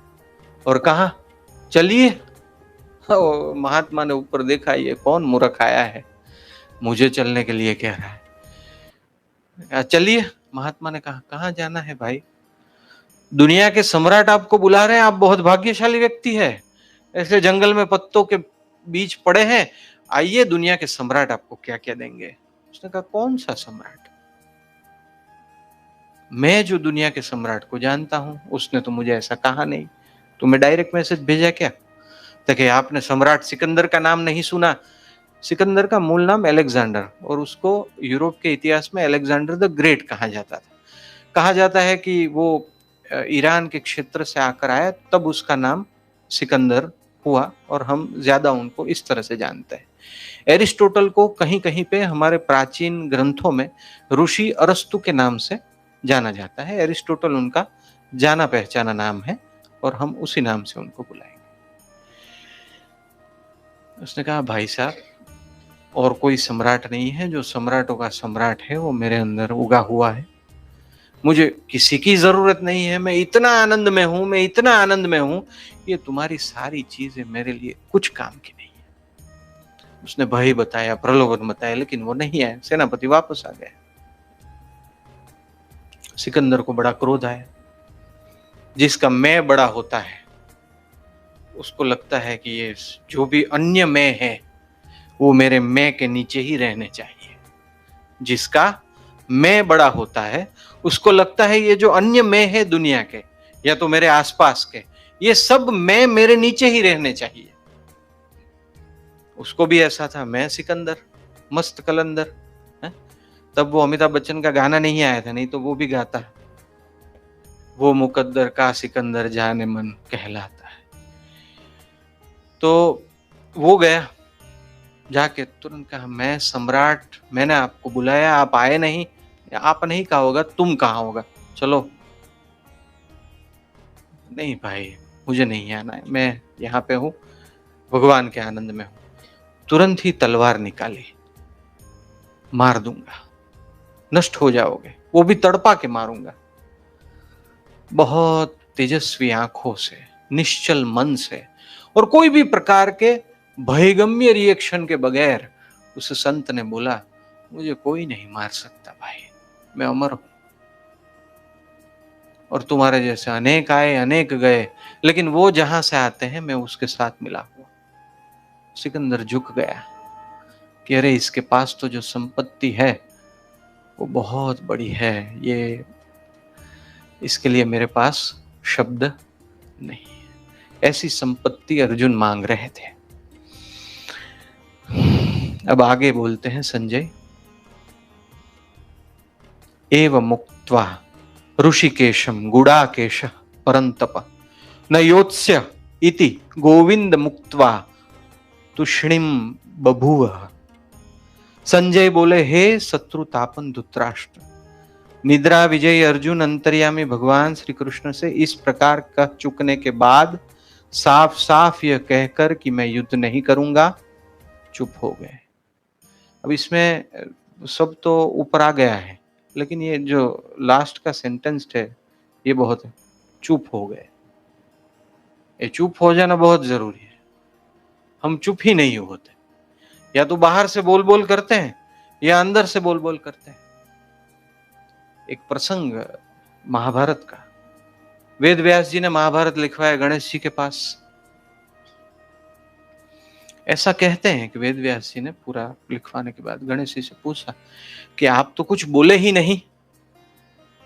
और कहा चलिए। महात्मा ने ऊपर देखा, ये कौन मूर्ख आया है, मुझे चलने के लिए कह रहा है, चलिए। महात्मा ने कहा कहाँ जाना है भाई, दुनिया के सम्राट आपको बुला रहे हैं, आप बहुत भाग्यशाली व्यक्ति है, ऐसे जंगल में पत्तों के बीच पड़े हैं, आइए दुनिया के सम्राट आपको क्या क्या देंगे। उसने कहा कौन सा सम्राट? मैं जो दुनिया के सम्राट को जानता हूं उसने तो मुझे ऐसा कहा नहीं, तुम्हें डायरेक्ट मैसेज भेजा क्या? देखिए आपने सम्राट सिकंदर का नाम नहीं सुना। सिकंदर का मूल नाम अलेक्जेंडर, और उसको यूरोप के इतिहास में अलेक्जेंडर द ग्रेट कहा जाता था। कहा जाता है कि वो ईरान के क्षेत्र से आकर आया, तब उसका नाम सिकंदर हुआ, और हम ज्यादा उनको इस तरह से जानते हैं। एरिस्टोटल को कहीं कहीं पे हमारे प्राचीन ग्रंथों में ऋषि अरस्तु के नाम से जाना जाता है। एरिस्टोटल उनका जाना पहचाना नाम है और हम उसी नाम से उनको बुलाएंगे। उसने कहा भाई साहब, और कोई सम्राट नहीं है, जो सम्राटों का सम्राट है वो मेरे अंदर उगा हुआ है, मुझे किसी की जरूरत नहीं है, मैं इतना आनंद में हूं, मैं इतना आनंद में हूं, ये तुम्हारी सारी चीजें मेरे लिए कुछ काम की नहीं है। उसने भय बताया, प्रलोभन बताया, लेकिन वो नहीं आया। सेनापति वापस आ गया। सिकंदर को बड़ा क्रोध आया। जिसका मैं बड़ा होता है उसको लगता है कि ये जो भी अन्य मैं है वो मेरे मैं के नीचे ही रहने चाहिए। जिसका मैं बड़ा होता है उसको लगता है ये जो अन्य मैं है दुनिया के या तो मेरे आसपास के, ये सब मैं मेरे नीचे ही रहने चाहिए। उसको भी ऐसा था, मैं सिकंदर मस्त कलंदर है? तब वो अमिताभ बच्चन का गाना नहीं आया था, नहीं तो वो भी गाता है, वो मुकद्दर का सिकंदर जाने मन कहलाता है। तो वो गया, जाके तुरंत कहा मैं सम्राट, मैंने आपको बुलाया, आप आए नहीं, आप नहीं कहा होगा, तुम कहा होगा, चलो। नहीं भाई मुझे नहीं आना है, मैं यहाँ पे हूँ, भगवान के आनंद में हूँ। तुरंत ही तलवार निकाली, मार दूंगा, नष्ट हो जाओगे, वो भी तड़पा के मारूंगा। बहुत तेजस्वी आंखों से, निश्चल मन से और कोई भी प्रकार के भयगम्य रिएक्शन के बगैर उस संत ने बोला मुझे कोई नहीं मार सकता भाई, मैं अमर हूं, और तुम्हारे जैसे अनेक आए अनेक गए, लेकिन वो जहां से आते हैं मैं उसके साथ मिला हुआ। सिकंदर झुक गया कि अरे इसके पास तो जो संपत्ति है वो बहुत बड़ी है, ये इसके लिए मेरे पास शब्द नहीं है। ऐसी संपत्ति अर्जुन मांग रहे थे। अब आगे बोलते हैं संजय। एव मुक्त्वा ऋषिकेशम गुडाकेश परंतप न योत्स्य इति गोविंद मुक्त्वा तुष्णिम बभूव। संजय बोले हे शत्रुतापन धृतराष्ट्र, निद्रा विजयी अर्जुन अंतर्यामी भगवान श्री कृष्ण से इस प्रकार कह चुकने के बाद साफ साफ यह कहकर कि मैं युद्ध नहीं करूंगा, चुप हो गए। अब इसमें सब तो ऊपर आ गया है, लेकिन ये जो लास्ट का सेंटेंस है ये बहुत है, चुप हो गए। ये चुप हो जाना बहुत जरूरी है। हम चुप ही नहीं होते। या तो बाहर से बोल बोल करते हैं या अंदर से बोल बोल करते हैं। एक प्रसंग महाभारत का, वेद व्यास जी ने महाभारत लिखवाया गणेश जी के पास। ऐसा कहते हैं कि वेद व्यास जी ने पूरा लिखवाने के बाद गणेश जी से पूछा कि आप तो कुछ बोले ही नहीं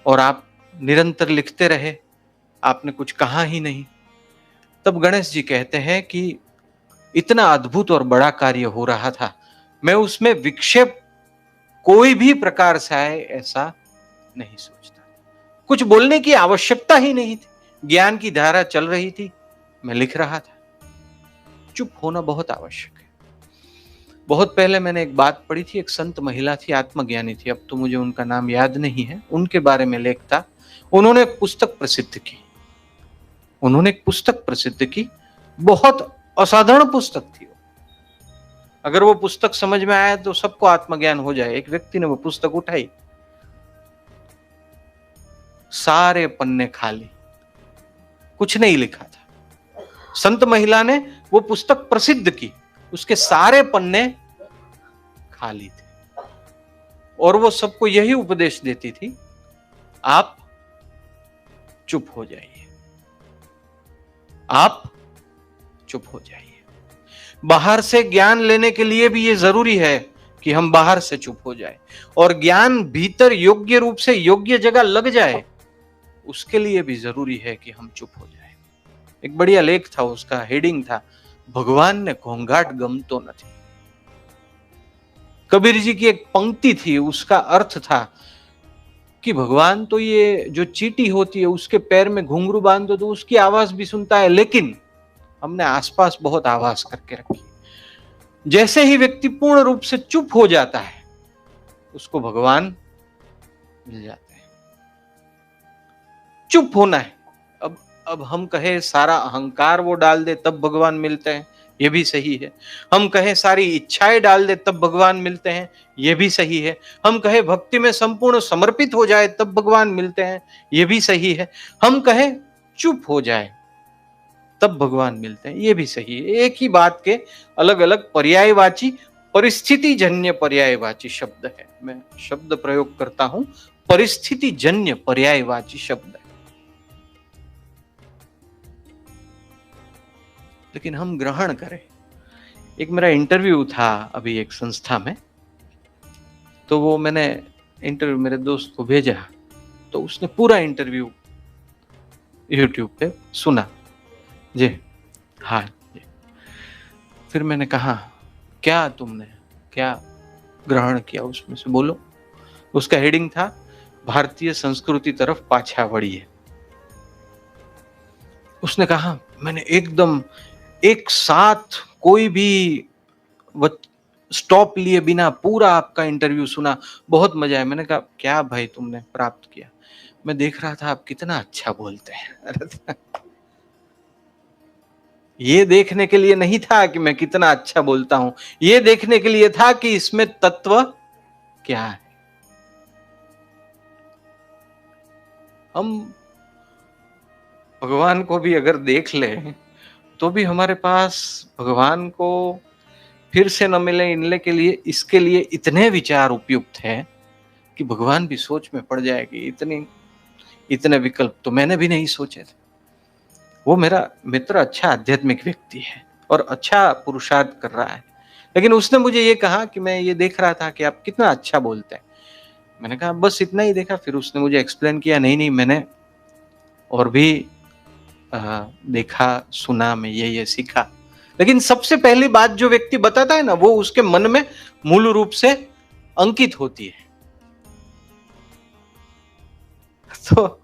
और आप निरंतर लिखते रहे, आपने कुछ कहा ही नहीं। तब गणेश जी कहते हैं कि इतना अद्भुत और बड़ा कार्य हो रहा था, मैं उसमें विक्षेप कोई भी प्रकार से आए ऐसा नहीं सोचता। कुछ बोलने की आवश्यकता ही नहीं थी, ज्ञान की धारा चल रही थी, मैं लिख रहा था। चुप होना बहुत आवश्यक है। बहुत पहले मैंने एक बात पढ़ी थी, एक संत महिला थी, आत्मज्ञानी थी, अब तो मुझे उनका नाम याद नहीं है, उनके बारे में लेख था। उन्होंने एक पुस्तक प्रसिद्ध की, बहुत असाधारण पुस्तक थी। अगर वो पुस्तक समझ में आया तो सबको आत्मज्ञान हो जाए। एक व्यक्ति ने वो पुस्तक उठाई, सारे पन्ने खाली, कुछ नहीं लिखा था। संत महिला ने वो पुस्तक प्रसिद्ध की, उसके सारे पन्ने खाली थे और वो सबको यही उपदेश देती थी, आप चुप हो जाइए, आप चुप हो जाइए। बाहर से ज्ञान लेने के लिए भी ये जरूरी है कि हम बाहर से चुप हो जाए, और ज्ञान भीतर योग्य रूप से योग्य जगह लग जाए, उसके लिए भी जरूरी है कि हम चुप हो जाए। एक बढ़िया लेख था, उसका हेडिंग था, भगवान ने घोंघाट गमतो नहीं। कबीर जी की एक पंक्ति थी, उसका अर्थ था कि भगवान तो ये जो चींटी होती है उसके पैर में घुंघरू बांध दो तो उसकी आवाज भी सुनता है, लेकिन हमने आसपास बहुत आवाज करके रखी। जैसे ही व्यक्ति पूर्ण रूप से चुप हो जाता है, उसको भगवान मिल जाते हैं। चुप होना है। अब हम कहे सारा अहंकार वो डाल दे तब भगवान मिलते हैं, ये भी सही है। हम कहें सारी इच्छाएं डाल दे तब भगवान मिलते हैं, ये भी सही है। हम कहें भक्ति में संपूर्ण समर्पित हो जाए तब भगवान मिलते हैं, ये भी सही है। हम कहें चुप हो जाए तब भगवान मिलते हैं, ये भी सही है। एक ही बात के अलग अलग पर्यायवाची, परिस्थिति जन्य पर्यायवाची शब्द है। मैं शब्द प्रयोग करता हूं, परिस्थिति जन्य पर्यायवाची शब्द है। लेकिन हम ग्रहण करें। एक मेरा इंटरव्यू था अभी एक संस्था में, तो वो मैंने इंटरव्यू मेरे दोस्त को भेजा, तो उसने पूरा इंटरव्यू YouTube पे सुना जी। हाँ जी। फिर मैंने कहा, क्या तुमने क्या ग्रहण किया उसमें से, बोलो। उसका हेडिंग था, भारतीय संस्कृति तरफ पाछा वड़ी है। उसने कहा, मैंने एकदम एक साथ कोई भी स्टॉप लिए बिना पूरा आपका इंटरव्यू सुना, बहुत मजा आया। मैंने कहा, क्या भाई तुमने प्राप्त किया? मैं देख रहा था आप कितना अच्छा बोलते हैं। ये देखने के लिए नहीं था कि मैं कितना अच्छा बोलता हूं, ये देखने के लिए था कि इसमें तत्व क्या है। हम भगवान को भी अगर देख लें तो भी हमारे पास भगवान को फिर से न मिलने के लिए, इसके लिए इतने विचार उपयुक्त हैं कि भगवान भी सोच में पड़ जाएगी। इतने विकल्प तो मैंने भी नहीं सोचे थे। वो मेरा मित्र अच्छा आध्यात्मिक व्यक्ति है और अच्छा पुरुषार्थ कर रहा है, लेकिन उसने मुझे ये कहा कि मैं ये देख रहा था कि आप कितना अच्छा बोलते हैं। मैंने कहा बस इतना ही देखा? फिर उसने मुझे एक्सप्लेन किया, नहीं मैंने और भी देखा सुना, मैं ये सीखा। लेकिन सबसे पहली बात जो व्यक्ति बताता है ना, वो उसके मन में मूल रूप से अंकित होती है। तो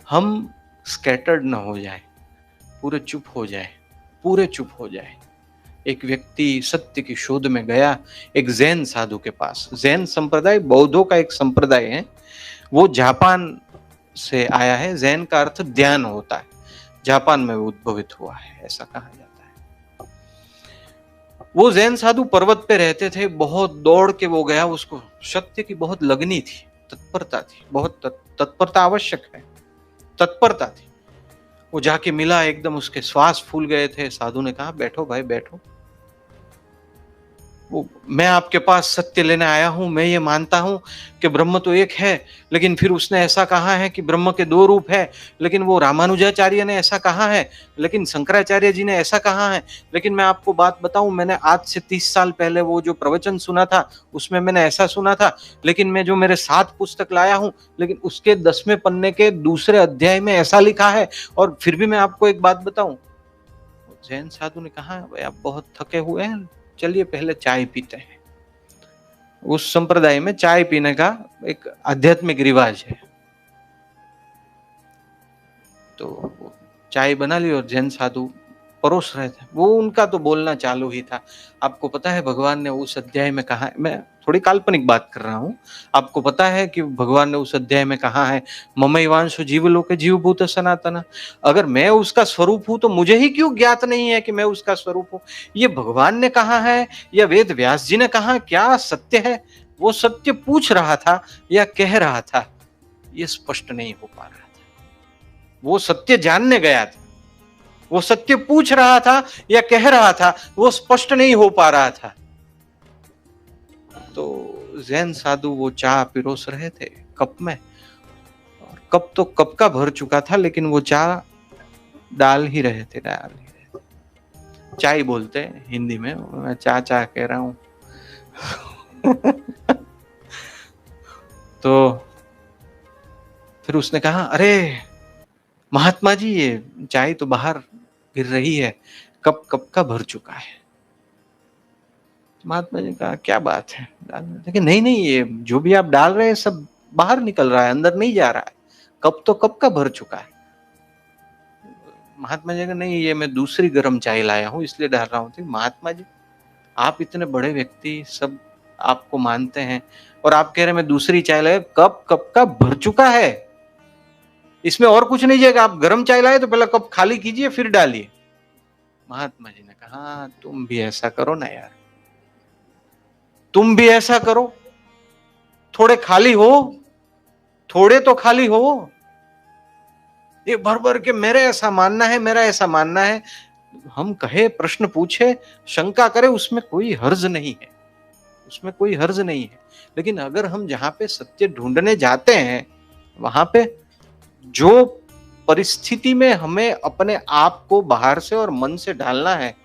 हम स्कैटर्ड ना हो जाए, पूरे चुप हो जाए। एक व्यक्ति सत्य की शोध में गया एक जैन साधु के पास। जैन संप्रदाय बौद्धों का एक संप्रदाय है, वो जापान से आया है। जैन का अर्थ ध्यान होता है, जापान में उद्भवित हुआ है, ऐसा कहा जाता है। वो जैन साधु पर्वत पे रहते थे, बहुत दौड़ के वो गया। उसको सत्य की बहुत लगनी थी, तत्परता थी, बहुत तत्परता आवश्यक है, तत्परता थी। वो जाके मिला, एकदम उसके श्वास फूल गए थे। साधु ने कहा बैठो भाई बैठो, वो मैं आपके पास सत्य लेने आया हूं, मैं ये मानता हूं कि ब्रह्म तो एक है, लेकिन फिर उसने ऐसा कहा है कि ब्रह्म के दो रूप है, लेकिन वो रामानुजाचार्य ने ऐसा कहा है, लेकिन शंकराचार्य जी ने ऐसा कहा है। लेकिन मैं आपको बात बताऊं, मैंने आज से 30 साल पहले वो जो प्रवचन सुना था उसमें मैंने ऐसा सुना था, लेकिन मैं जो मेरे साथ पुस्तक लाया हूं, लेकिन उसके 10वें पन्ने के दूसरे अध्याय में ऐसा लिखा है। और फिर भी मैं आपको एक बात बताऊं, जैन साधु ने कहा भाई आप बहुत थके हुए हैं, चलिए पहले चाय पीते हैं। उस संप्रदाय में चाय पीने का एक आध्यात्मिक रिवाज है। तो चाय बना ली और जैन साधु परोस रहे थे, वो उनका तो बोलना चालू ही था। आपको पता है भगवान ने उस अध्याय में कहा, मैं थोड़ी काल्पनिक बात कर रहा हूं, आपको पता है कि भगवान ने उस अध्याय में कहा है ममैवांशो जीवलोके जीवभूत सनातन। अगर मैं उसका स्वरूप हूं तो मुझे ही क्यों ज्ञात नहीं है कि मैं उसका स्वरूप हूं? ये भगवान ने कहा है या वेद व्यास जी ने कहा, क्या सत्य है? वो सत्य पूछ रहा था या कह रहा था, ये स्पष्ट नहीं हो पा रहा था। वो सत्य जानने गया था, वो सत्य पूछ रहा था या कह रहा था, वो स्पष्ट नहीं हो पा रहा था। तो जैन साधु वो चाय पिरोस रहे थे कप में, और कप तो कप का भर चुका था, लेकिन वो चाय डाल ही रहे थे। चाय बोलते हैं हिंदी में, मैं चा कह रहा हूं। तो फिर उसने कहा अरे महात्मा जी, ये चाय तो बाहर गिर रही है, कप कप का भर चुका है। महात्मा जी ने कहा क्या बात है, लेकिन नहीं नहीं, ये जो भी आप डाल रहे हैं सब बाहर निकल रहा है, अंदर नहीं जा रहा है, कप तो कप का भर चुका है। महात्मा जी ने नहीं, ये मैं दूसरी गर्म चाय लाया हूं इसलिए डाल रहा हूं। तो महात्मा जी, आप इतने बड़े व्यक्ति, सब आपको मानते हैं, और आप कह रहे मैं दूसरी चाय लाया, कप कप का भर चुका है, इसमें और कुछ नहीं जाएगा। आप गर्म चाय लाए तो पहले कप खाली कीजिए फिर डालिए। महात्मा जी ने कहा तुम भी ऐसा करो ना यार, तुम भी ऐसा करो, थोड़े खाली हो, थोड़े तो खाली हो। ये भर भर के मेरे ऐसा मानना है, मेरा ऐसा मानना है। हम कहे, प्रश्न पूछे, शंका करे, उसमें कोई हर्ज नहीं है, उसमें कोई हर्ज नहीं है। लेकिन अगर हम जहां पे सत्य ढूंढने जाते हैं, वहां पे जो परिस्थिति में हमें अपने आप को बाहर से और मन से ढालना है,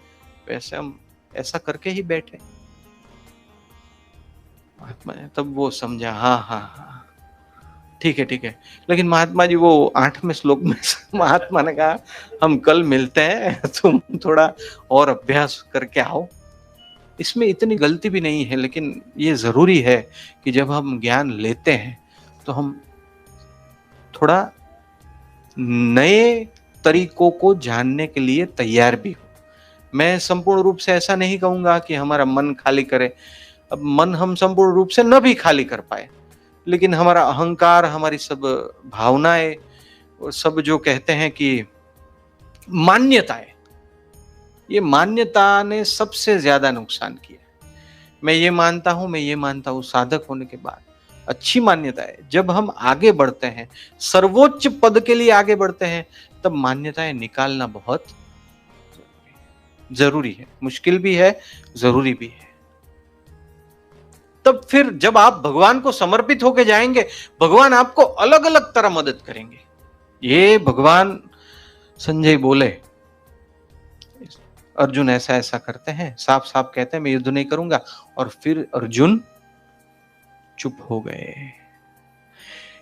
वैसे हम ऐसा करके ही बैठे। महात्मा ने तब वो समझा, हाँ हाँ हाँ ठीक है ठीक है। लेकिन महात्मा जी वो 8वें श्लोक में महात्मा ने कहा हम कल मिलते हैं, तुम थोड़ा और अभ्यास करके आओ। इसमें इतनी गलती भी नहीं है, लेकिन ये जरूरी है कि जब हम ज्ञान लेते हैं तो हम थोड़ा नए तरीकों को जानने के लिए तैयार भी हो। मैं संपूर्ण रूप से ऐसा नहीं कहूंगा कि हमारा मन खाली करे। अब मन हम संपूर्ण रूप से न भी खाली कर पाए, लेकिन हमारा अहंकार, हमारी सब भावनाएं, और सब जो कहते हैं कि मान्यताएं, ये मान्यता ने सबसे ज्यादा नुकसान किया। मैं ये मानता हूं साधक होने के बाद अच्छी मान्यताएं, जब हम आगे बढ़ते हैं, सर्वोच्च पद के लिए आगे बढ़ते हैं, तब मान्यताएं निकालना बहुत जरूरी है। मुश्किल भी है, जरूरी भी है। तब फिर जब आप भगवान को समर्पित होके जाएंगे, भगवान आपको अलग अलग तरह मदद करेंगे। ये भगवान संजय बोले, अर्जुन ऐसा ऐसा करते हैं, साफ साफ कहते हैं मैं युद्ध नहीं करूंगा, और फिर अर्जुन चुप हो गए।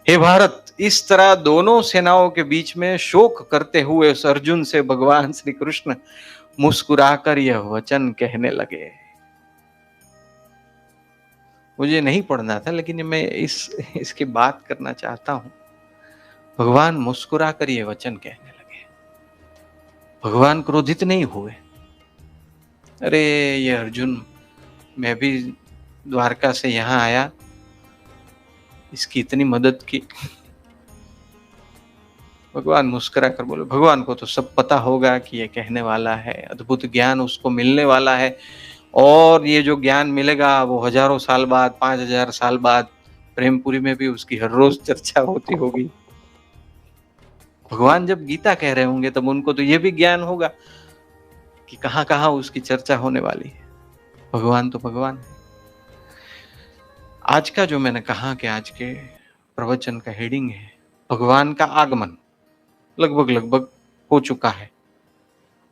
हे भारत, इस तरह दोनों सेनाओं के बीच में शोक करते हुए उस अर्जुन से भगवान श्री कृष्ण मुस्कुराकर यह वचन कहने लगे। मुझे नहीं पढ़ना था, लेकिन मैं इसकी बात करना चाहता हूं। भगवान मुस्कुराकर ये वचन कहने लगे, भगवान क्रोधित नहीं हुए। अरे ये अर्जुन, मैं भी द्वारका से यहां आया, इसकी इतनी मदद की। भगवान मुस्कुरा कर बोले, भगवान को तो सब पता होगा कि ये कहने वाला है, अद्भुत ज्ञान उसको मिलने वाला है, और ये जो ज्ञान मिलेगा वो हजारों साल बाद, 5000 साल बाद प्रेमपुरी में भी उसकी हर रोज चर्चा होती होगी। भगवान जब गीता कह रहे होंगे तब उनको तो ये भी ज्ञान होगा कि कहां कहां उसकी चर्चा होने वाली है। भगवान तो भगवान है। आज का जो मैंने कहा कि आज के प्रवचन का हेडिंग है भगवान का आगमन, लगभग लगभग हो चुका है,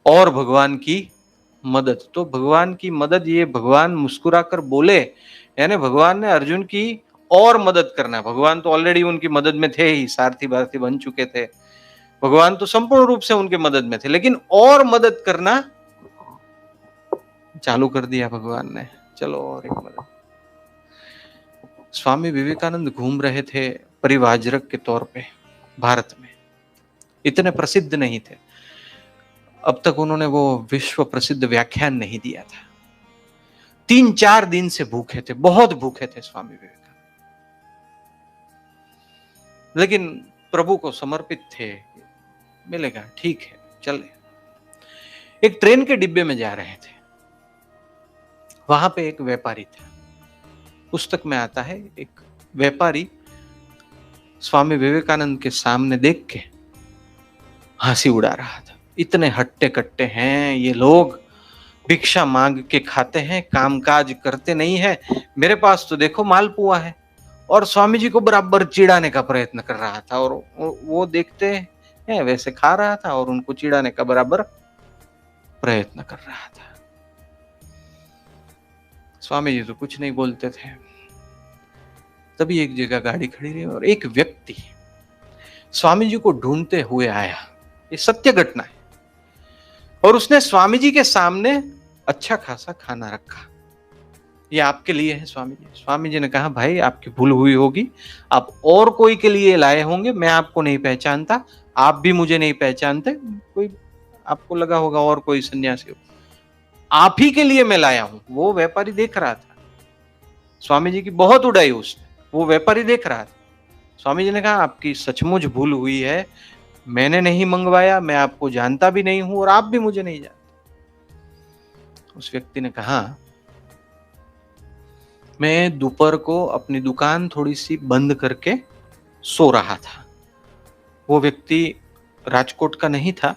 और भगवान की मदद। तो भगवान की मदद, ये भगवान मुस्कुराकर बोले, यानी भगवान ने अर्जुन की और मदद करना है। भगवान तो ऑलरेडी उनकी मदद में थे ही, सारथी भारती बन चुके थे, भगवान तो संपूर्ण रूप से उनके मदद में थे, लेकिन और मदद करना चालू कर दिया भगवान ने। चलो और एक मदद। स्वामी विवेकानंद घूम रहे थे परिवाजरक के तौर पे भारत में, इतने प्रसिद्ध नहीं थे, अब तक उन्होंने वो विश्व प्रसिद्ध व्याख्यान नहीं दिया था। 3-4 दिन से भूखे थे, बहुत भूखे थे स्वामी विवेकानंद, लेकिन प्रभु को समर्पित थे, मिलेगा ठीक है चले। एक ट्रेन के डिब्बे में जा रहे थे, वहां पे एक व्यापारी था। पुस्तक में आता है एक व्यापारी स्वामी विवेकानंद के सामने देख के हंसी उड़ा रहा था। इतने हट्टे कट्टे हैं ये लोग, भिक्षा मांग के खाते हैं, कामकाज करते नहीं है, मेरे पास तो देखो मालपुआ है। और स्वामी जी को बराबर चिढ़ाने का प्रयत्न कर रहा था, और वो देखते हैं वैसे खा रहा था और उनको चिढ़ाने का बराबर प्रयत्न कर रहा था। स्वामी जी तो कुछ नहीं बोलते थे। तभी एक जगह गाड़ी खड़ी रही और एक व्यक्ति स्वामी जी को ढूंढते हुए आया, ये सत्य घटना है, और उसने स्वामी जी के सामने अच्छा खासा खाना रखा। ये आपके लिए है स्वामी जी। स्वामी जी ने कहा भाई आपकी भूल हुई होगी, आप और कोई के लिए लाए होंगे, मैं आपको नहीं पहचानता, आप भी मुझे नहीं पहचानते, कोई आपको लगा होगा और कोई सन्यासी हो, आप ही के लिए मैं लाया हूं। वो व्यापारी देख रहा था, स्वामी जी की बहुत उड़ाई उसने, वो व्यापारी देख रहा था। स्वामी जी ने कहा आपकी सचमुच भूल हुई है, मैंने नहीं मंगवाया, मैं आपको जानता भी नहीं हूं और आप भी मुझे नहीं जानते। उस व्यक्ति ने कहा मैं दोपहर को अपनी दुकान थोड़ी सी बंद करके सो रहा था। वो व्यक्ति राजकोट का नहीं था,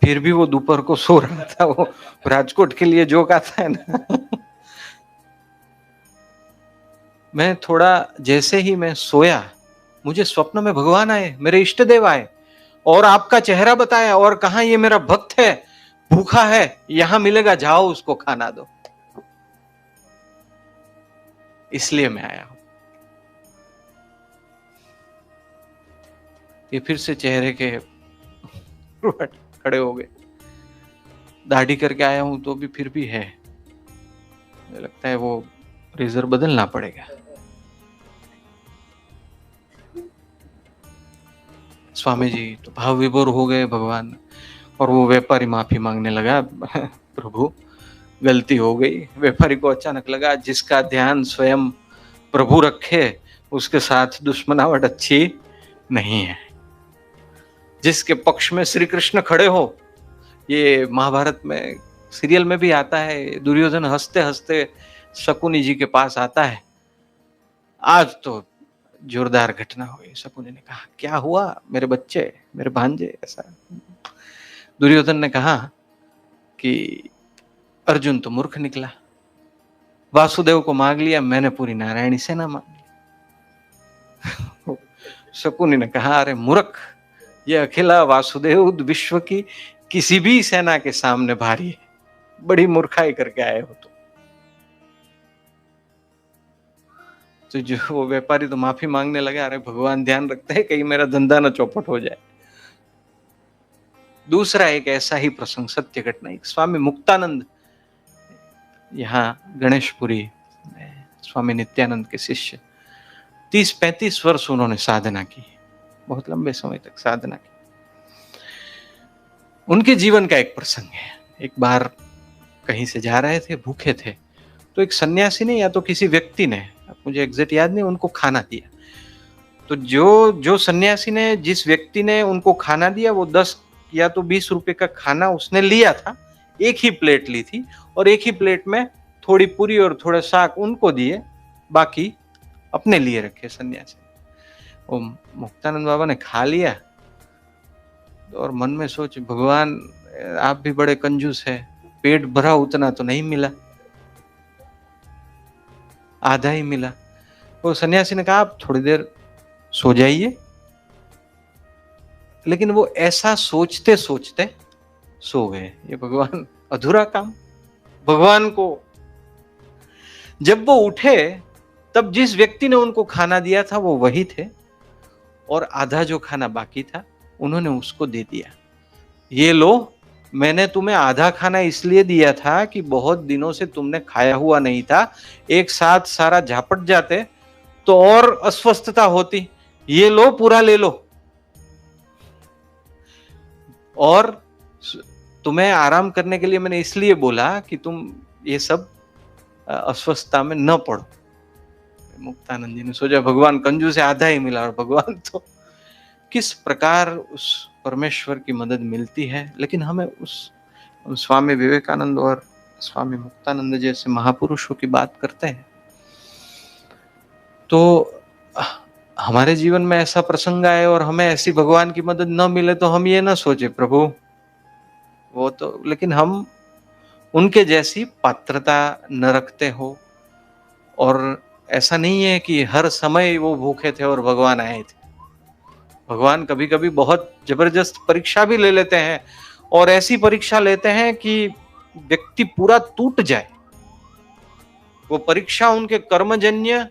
फिर भी वो दोपहर को सो रहा था। वो राजकोट के लिए जोक आता है ना। मैं थोड़ा जैसे ही मैं सोया, मुझे स्वप्न में भगवान आए, मेरे इष्ट देव आए और आपका चेहरा बताया और कहा ये मेरा भक्त है, भूखा है, यहां मिलेगा, जाओ उसको खाना दो, इसलिए मैं आया हूं। ये फिर से चेहरे के खड़े हो गए। दाढ़ी करके आया हूं तो भी फिर भी है, मुझे लगता है वो रेजर बदलना पड़ेगा। स्वामी जी तो भाव विभोर हो गए भगवान, और वो व्यापारी माफी मांगने लगा, प्रभु गलती हो गई। व्यापारी को अचानक लगा जिसका ध्यान स्वयं प्रभु रखे उसके साथ दुश्मनावट अच्छी नहीं है। जिसके पक्ष में श्री कृष्ण खड़े हो, ये महाभारत में सीरियल में भी आता है, दुर्योधन हंसते हंसते शकुनी जी के पास आता है। आज तो जोरदार घटना हुई। शकुनी ने कहा क्या हुआ मेरे बच्चे, मेरे भांजे, ऐसा। दुर्योधन ने कहा कि अर्जुन तो मूर्ख निकला, वासुदेव को मांग लिया, मैंने पूरी नारायणी सेना मांग ली। शकुनी ने कहा अरे मूर्ख, ये अकेला वासुदेव विश्व की किसी भी सेना के सामने भारी है, बड़ी मूर्खाई करके आए हो तुम। तो जो वो व्यापारी तो माफी मांगने लगा, अरे भगवान ध्यान रखते हैं कहीं मेरा धंधा न चौपट हो जाए। दूसरा एक ऐसा ही प्रसंग, सत्य घटना, एक स्वामी मुक्तानंद यहाँ गणेशपुरी में, स्वामी नित्यानंद के शिष्य, 30-35 वर्ष उन्होंने साधना की, बहुत लंबे समय तक साधना की। उनके जीवन का एक प्रसंग है। एक बार कहीं से जा रहे थे, भूखे थे, तो एक सन्यासी ने या तो किसी व्यक्ति ने, मुझे एग्जैक्ट याद नहीं, उनको खाना दिया। तो जो सन्यासी ने, जिस व्यक्ति ने उनको खाना दिया, वो 10 या तो 20 रुपए का खाना उसने लिया था, एक ही प्लेट ली थी, और एक ही प्लेट में थोड़ी पूरी और थोड़ा साग उनको दिए, बाकी अपने लिए रखे सन्यासी। वो मुक्तानंद बाबा ने खा लिया और मन में सोच, भगवान आप भी बड़े कंजूस है, पेट भरा उतना तो नहीं मिला, आधा ही मिला। वो सन्यासी ने कहा आप थोड़ी देर सो जाइए, लेकिन वो ऐसा सोचते सोचते सो गए। ये भगवान अधूरा काम। भगवान को जब वो उठे तब जिस व्यक्ति ने उनको खाना दिया था वो वही थे, और आधा जो खाना बाकी था उन्होंने उसको दे दिया। ये लो, मैंने तुम्हें आधा खाना इसलिए दिया था कि बहुत दिनों से तुमने खाया हुआ नहीं था, एक साथ सारा झापट जाते तो और अस्वस्थता होती। ये लो, पूरा ले लो, और तुम्हें आराम करने के लिए मैंने इसलिए बोला कि तुम ये सब अस्वस्थता में न पड़ो। मुक्तानंद जी ने सोचा भगवान कंजूस है, आधा ही मिला, और भगवान तो किस प्रकार उस परमेश्वर की मदद मिलती है। लेकिन हमें उस स्वामी विवेकानंद और स्वामी मुक्तानंद जैसे महापुरुषों की बात करते हैं तो हमारे जीवन में ऐसा प्रसंग आए और हमें ऐसी भगवान की मदद न मिले तो हम ये ना सोचे प्रभु वो तो, लेकिन हम उनके जैसी पात्रता न रखते हो। और ऐसा नहीं है कि हर समय वो भूखे थे और भगवान आए थे। भगवान कभी कभी बहुत जबरदस्त परीक्षा भी ले लेते हैं, और ऐसी परीक्षा लेते हैं कि व्यक्ति पूरा टूट जाए। वो परीक्षा उनके कर्मजन्य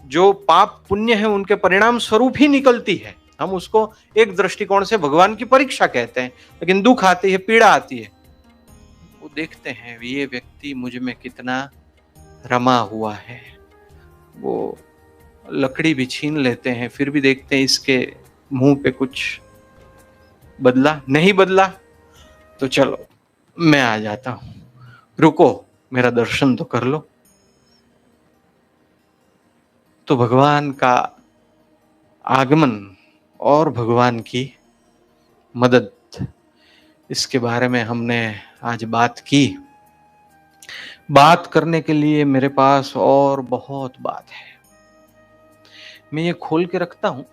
जो पाप पुण्य है उनके परिणाम स्वरूप ही निकलती है। हम उसको एक दृष्टिकोण से भगवान की परीक्षा कहते हैं, लेकिन दुख आती है, पीड़ा आती है, वो देखते हैं ये व्यक्ति मुझ में कितना रमा हुआ है। वो लकड़ी भी छीन लेते हैं, फिर भी देखते हैं इसके मुंह पे कुछ बदला नहीं बदला, तो चलो मैं आ जाता हूं, रुको मेरा दर्शन तो कर लो। तो भगवान का आगमन और भगवान की मदद, इसके बारे में हमने आज बात की। बात करने के लिए मेरे पास और बहुत बात है, मैं ये खोल के रखता हूं,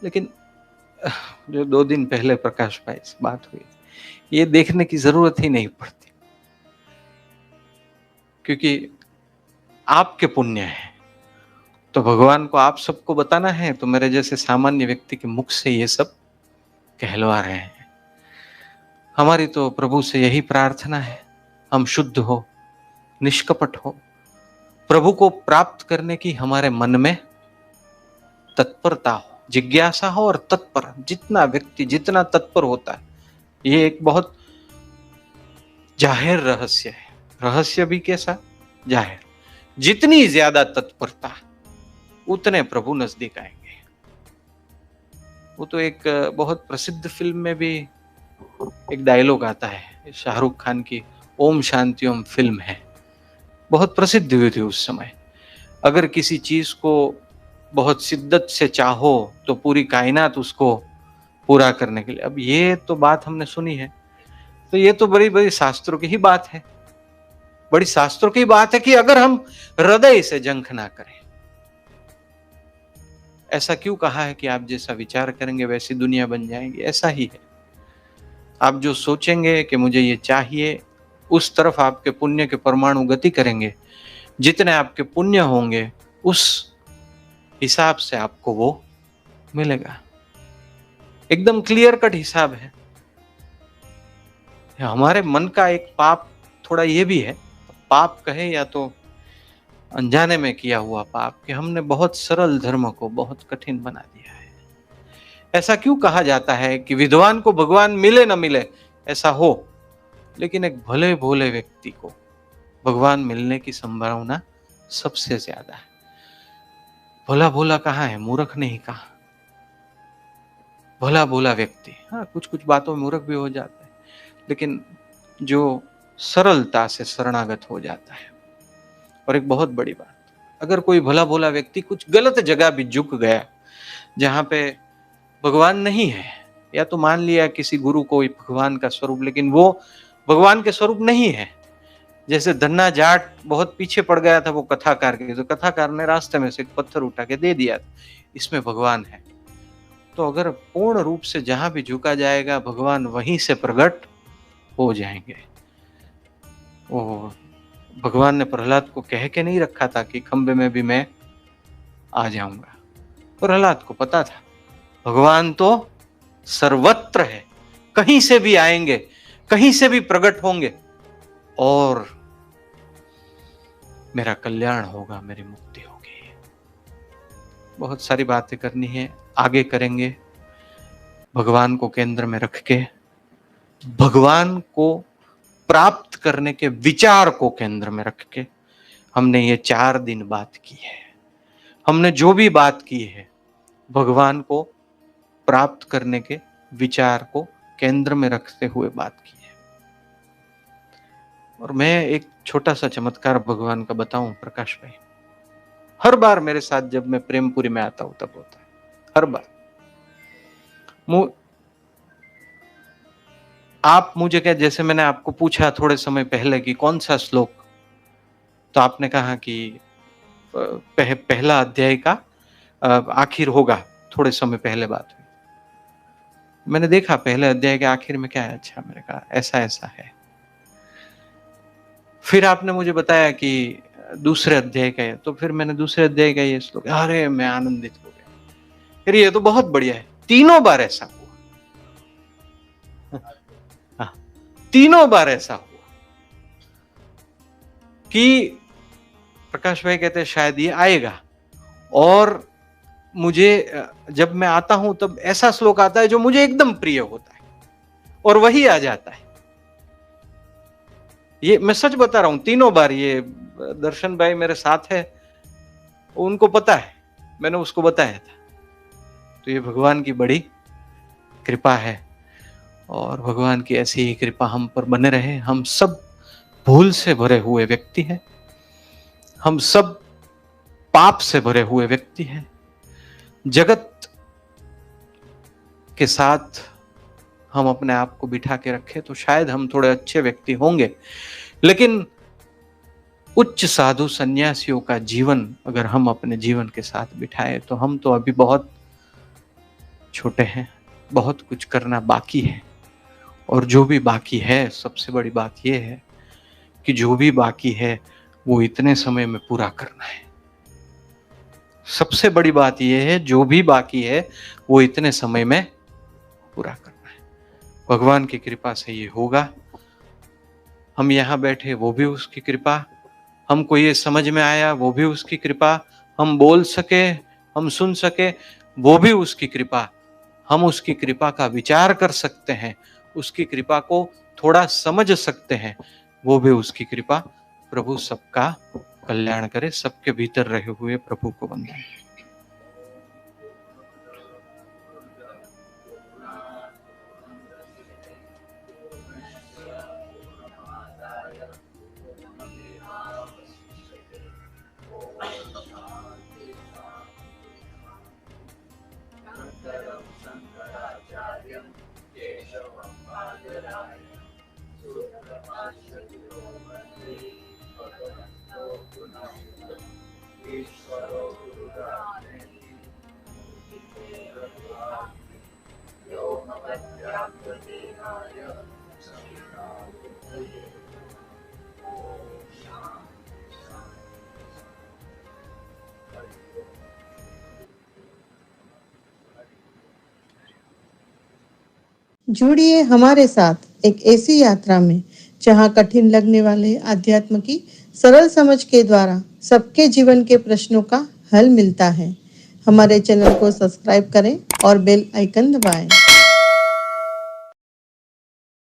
लेकिन जो 2 दिन पहले प्रकाश भाई से बात हुई, ये देखने की जरूरत ही नहीं पड़ती, क्योंकि आपके पुण्य है तो भगवान को आप सबको बताना है, तो मेरे जैसे सामान्य व्यक्ति के मुख से ये सब कहलवा रहे हैं। हमारी तो प्रभु से यही प्रार्थना है, हम शुद्ध हो, निष्कपट हो, प्रभु को प्राप्त करने की हमारे मन में तत्परता हो, जिज्ञासा हो, और तत्पर, जितना व्यक्ति जितना तत्पर होता है, ये एक बहुत जाहिर रहस्य है। रहस्य भी कैसा जाहिर, जितनी ज्यादा तत्परता उतने प्रभु नजदीक आएंगे। वो तो एक बहुत प्रसिद्ध फिल्म में भी एक डायलॉग आता है, शाहरुख खान की ओम शांति ओम फिल्म है, बहुत प्रसिद्ध हुई थी उस समय। अगर किसी चीज को बहुत शिद्दत से चाहो तो पूरी कायनात उसको पूरा करने के लिए। अब ये तो बात हमने सुनी है, तो ये तो बड़ी बड़ी शास्त्रों की ही बात है, बड़ी शास्त्रों की बात है कि अगर हम हृदय से जंख ना करें। ऐसा क्यों कहा है कि आप जैसा विचार करेंगे वैसी दुनिया बन जाएगी? ऐसा ही है, आप जो सोचेंगे कि मुझे ये चाहिए, उस तरफ आपके पुण्य के परमाणु गति करेंगे। जितने आपके पुण्य होंगे उस हिसाब से आपको वो मिलेगा। एकदम क्लियर कट हिसाब है। हमारे मन का एक पाप थोड़ा ये भी है, पाप कहे या तो अनजाने में किया हुआ पाप, कि हमने बहुत सरल धर्म को बहुत कठिन बना दिया है। ऐसा क्यों कहा जाता है कि विद्वान को भगवान मिले न मिले, ऐसा हो, लेकिन एक भले भोले व्यक्ति को भगवान मिलने की संभावना सबसे ज्यादा है। भोला भोला कहाँ है? मूर्ख नहीं कहा, भोला भोला व्यक्ति। हाँ, कुछ कुछ बातों में मूर्ख भी हो जाता है, लेकिन जो सरलता से शरणागत हो जाता है। और एक बहुत बड़ी बात, अगर कोई भला भोला व्यक्ति कुछ गलत जगह भी झुक गया जहां पे भगवान नहीं है, या तो मान लिया किसी गुरु को भगवान का स्वरूप, लेकिन वो भगवान के स्वरूप नहीं है। जैसे धन्ना जाट बहुत पीछे पड़ गया था वो कथाकार के, तो कथाकार ने रास्ते में से एक पत्थर उठा के दे दिया था, इसमें भगवान है। तो अगर पूर्ण रूप से जहां भी झुका जाएगा भगवान वहीं से प्रकट हो जाएंगे। वो भगवान ने प्रहलाद को कह के नहीं रखा था कि खंबे में भी मैं आ जाऊंगा। प्रहलाद को पता था भगवान तो सर्वत्र है, कहीं से भी आएंगे, कहीं से भी प्रकट होंगे और मेरा कल्याण होगा, मेरी मुक्ति होगी। बहुत सारी बातें करनी है, आगे करेंगे। भगवान को केंद्र में रख के, भगवान को प्राप्त करने के विचार को केंद्र में रख के हमने ये 4 दिन बात की है। हमने जो भी बात की है भगवान को प्राप्त करने के विचार को केंद्र में रखते हुए बात की है। और मैं एक छोटा सा चमत्कार भगवान का बताऊं प्रकाश भाई, हर बार मेरे साथ जब मैं प्रेमपुरी में आता हूं तब होता है, हर बार। आप मुझे क्या, जैसे मैंने आपको पूछा थोड़े समय पहले कि कौन सा श्लोक, तो आपने कहा कि पहला अध्याय का आखिर होगा, थोड़े समय पहले बात हुई। मैंने देखा पहले अध्याय के आखिर में क्या है, अच्छा मैंने कहा ऐसा ऐसा है। फिर आपने मुझे बताया कि दूसरे अध्याय का है, तो फिर मैंने दूसरे अध्याय का ये श्लोक, अरे मैं आनंदित हो गया, फिर ये तो बहुत बढ़िया है। तीनों बार ऐसा हुआ, हाँ, तीनों बार ऐसा हुआ कि प्रकाश भाई कहते हैं शायद ये आएगा, और मुझे जब मैं आता हूं तब ऐसा श्लोक आता है जो मुझे एकदम प्रिय होता है और वही आ जाता है। ये मैं सच बता रहा हूं, तीनों बार। ये दर्शन भाई मेरे साथ है, उनको पता है, मैंने उसको बताया था। तो ये भगवान की बड़ी कृपा है, और भगवान की ऐसी ही कृपा हम पर बने रहे। हम सब भूल से भरे हुए व्यक्ति हैं, हम सब पाप से भरे हुए व्यक्ति हैं। जगत के साथ हम अपने आप को बिठा के रखें तो शायद हम थोड़े अच्छे व्यक्ति होंगे, लेकिन उच्च साधु सन्यासियों का जीवन अगर हम अपने जीवन के साथ बिठाए तो हम तो अभी बहुत छोटे हैं, बहुत कुछ करना बाकी है। और जो भी बाकी है, सबसे बड़ी बात यह है कि जो भी बाकी है वो इतने समय में पूरा करना है। सबसे बड़ी बात यह है, जो भी बाकी है वो इतने समय में पूरा करना है। भगवान की कृपा से ये होगा। हम यहाँ बैठे वो भी उसकी कृपा, हमको ये समझ में आया वो भी उसकी कृपा, हम बोल सके, हम सुन सके वो भी उसकी कृपा, हम उसकी कृपा का विचार कर सकते हैं, उसकी कृपा को थोड़ा समझ सकते हैं, वो भी उसकी कृपा। प्रभु सबका कल्याण करे। सबके भीतर रहे हुए प्रभु को वंदन। जुड़िए हमारे साथ एक ऐसी यात्रा में जहां कठिन लगने वाले आध्यात्म की सरल समझ के द्वारा सबके जीवन के प्रश्नों का हल मिलता है। हमारे चैनल को सब्सक्राइब करें और बेल आइकन दबाएं।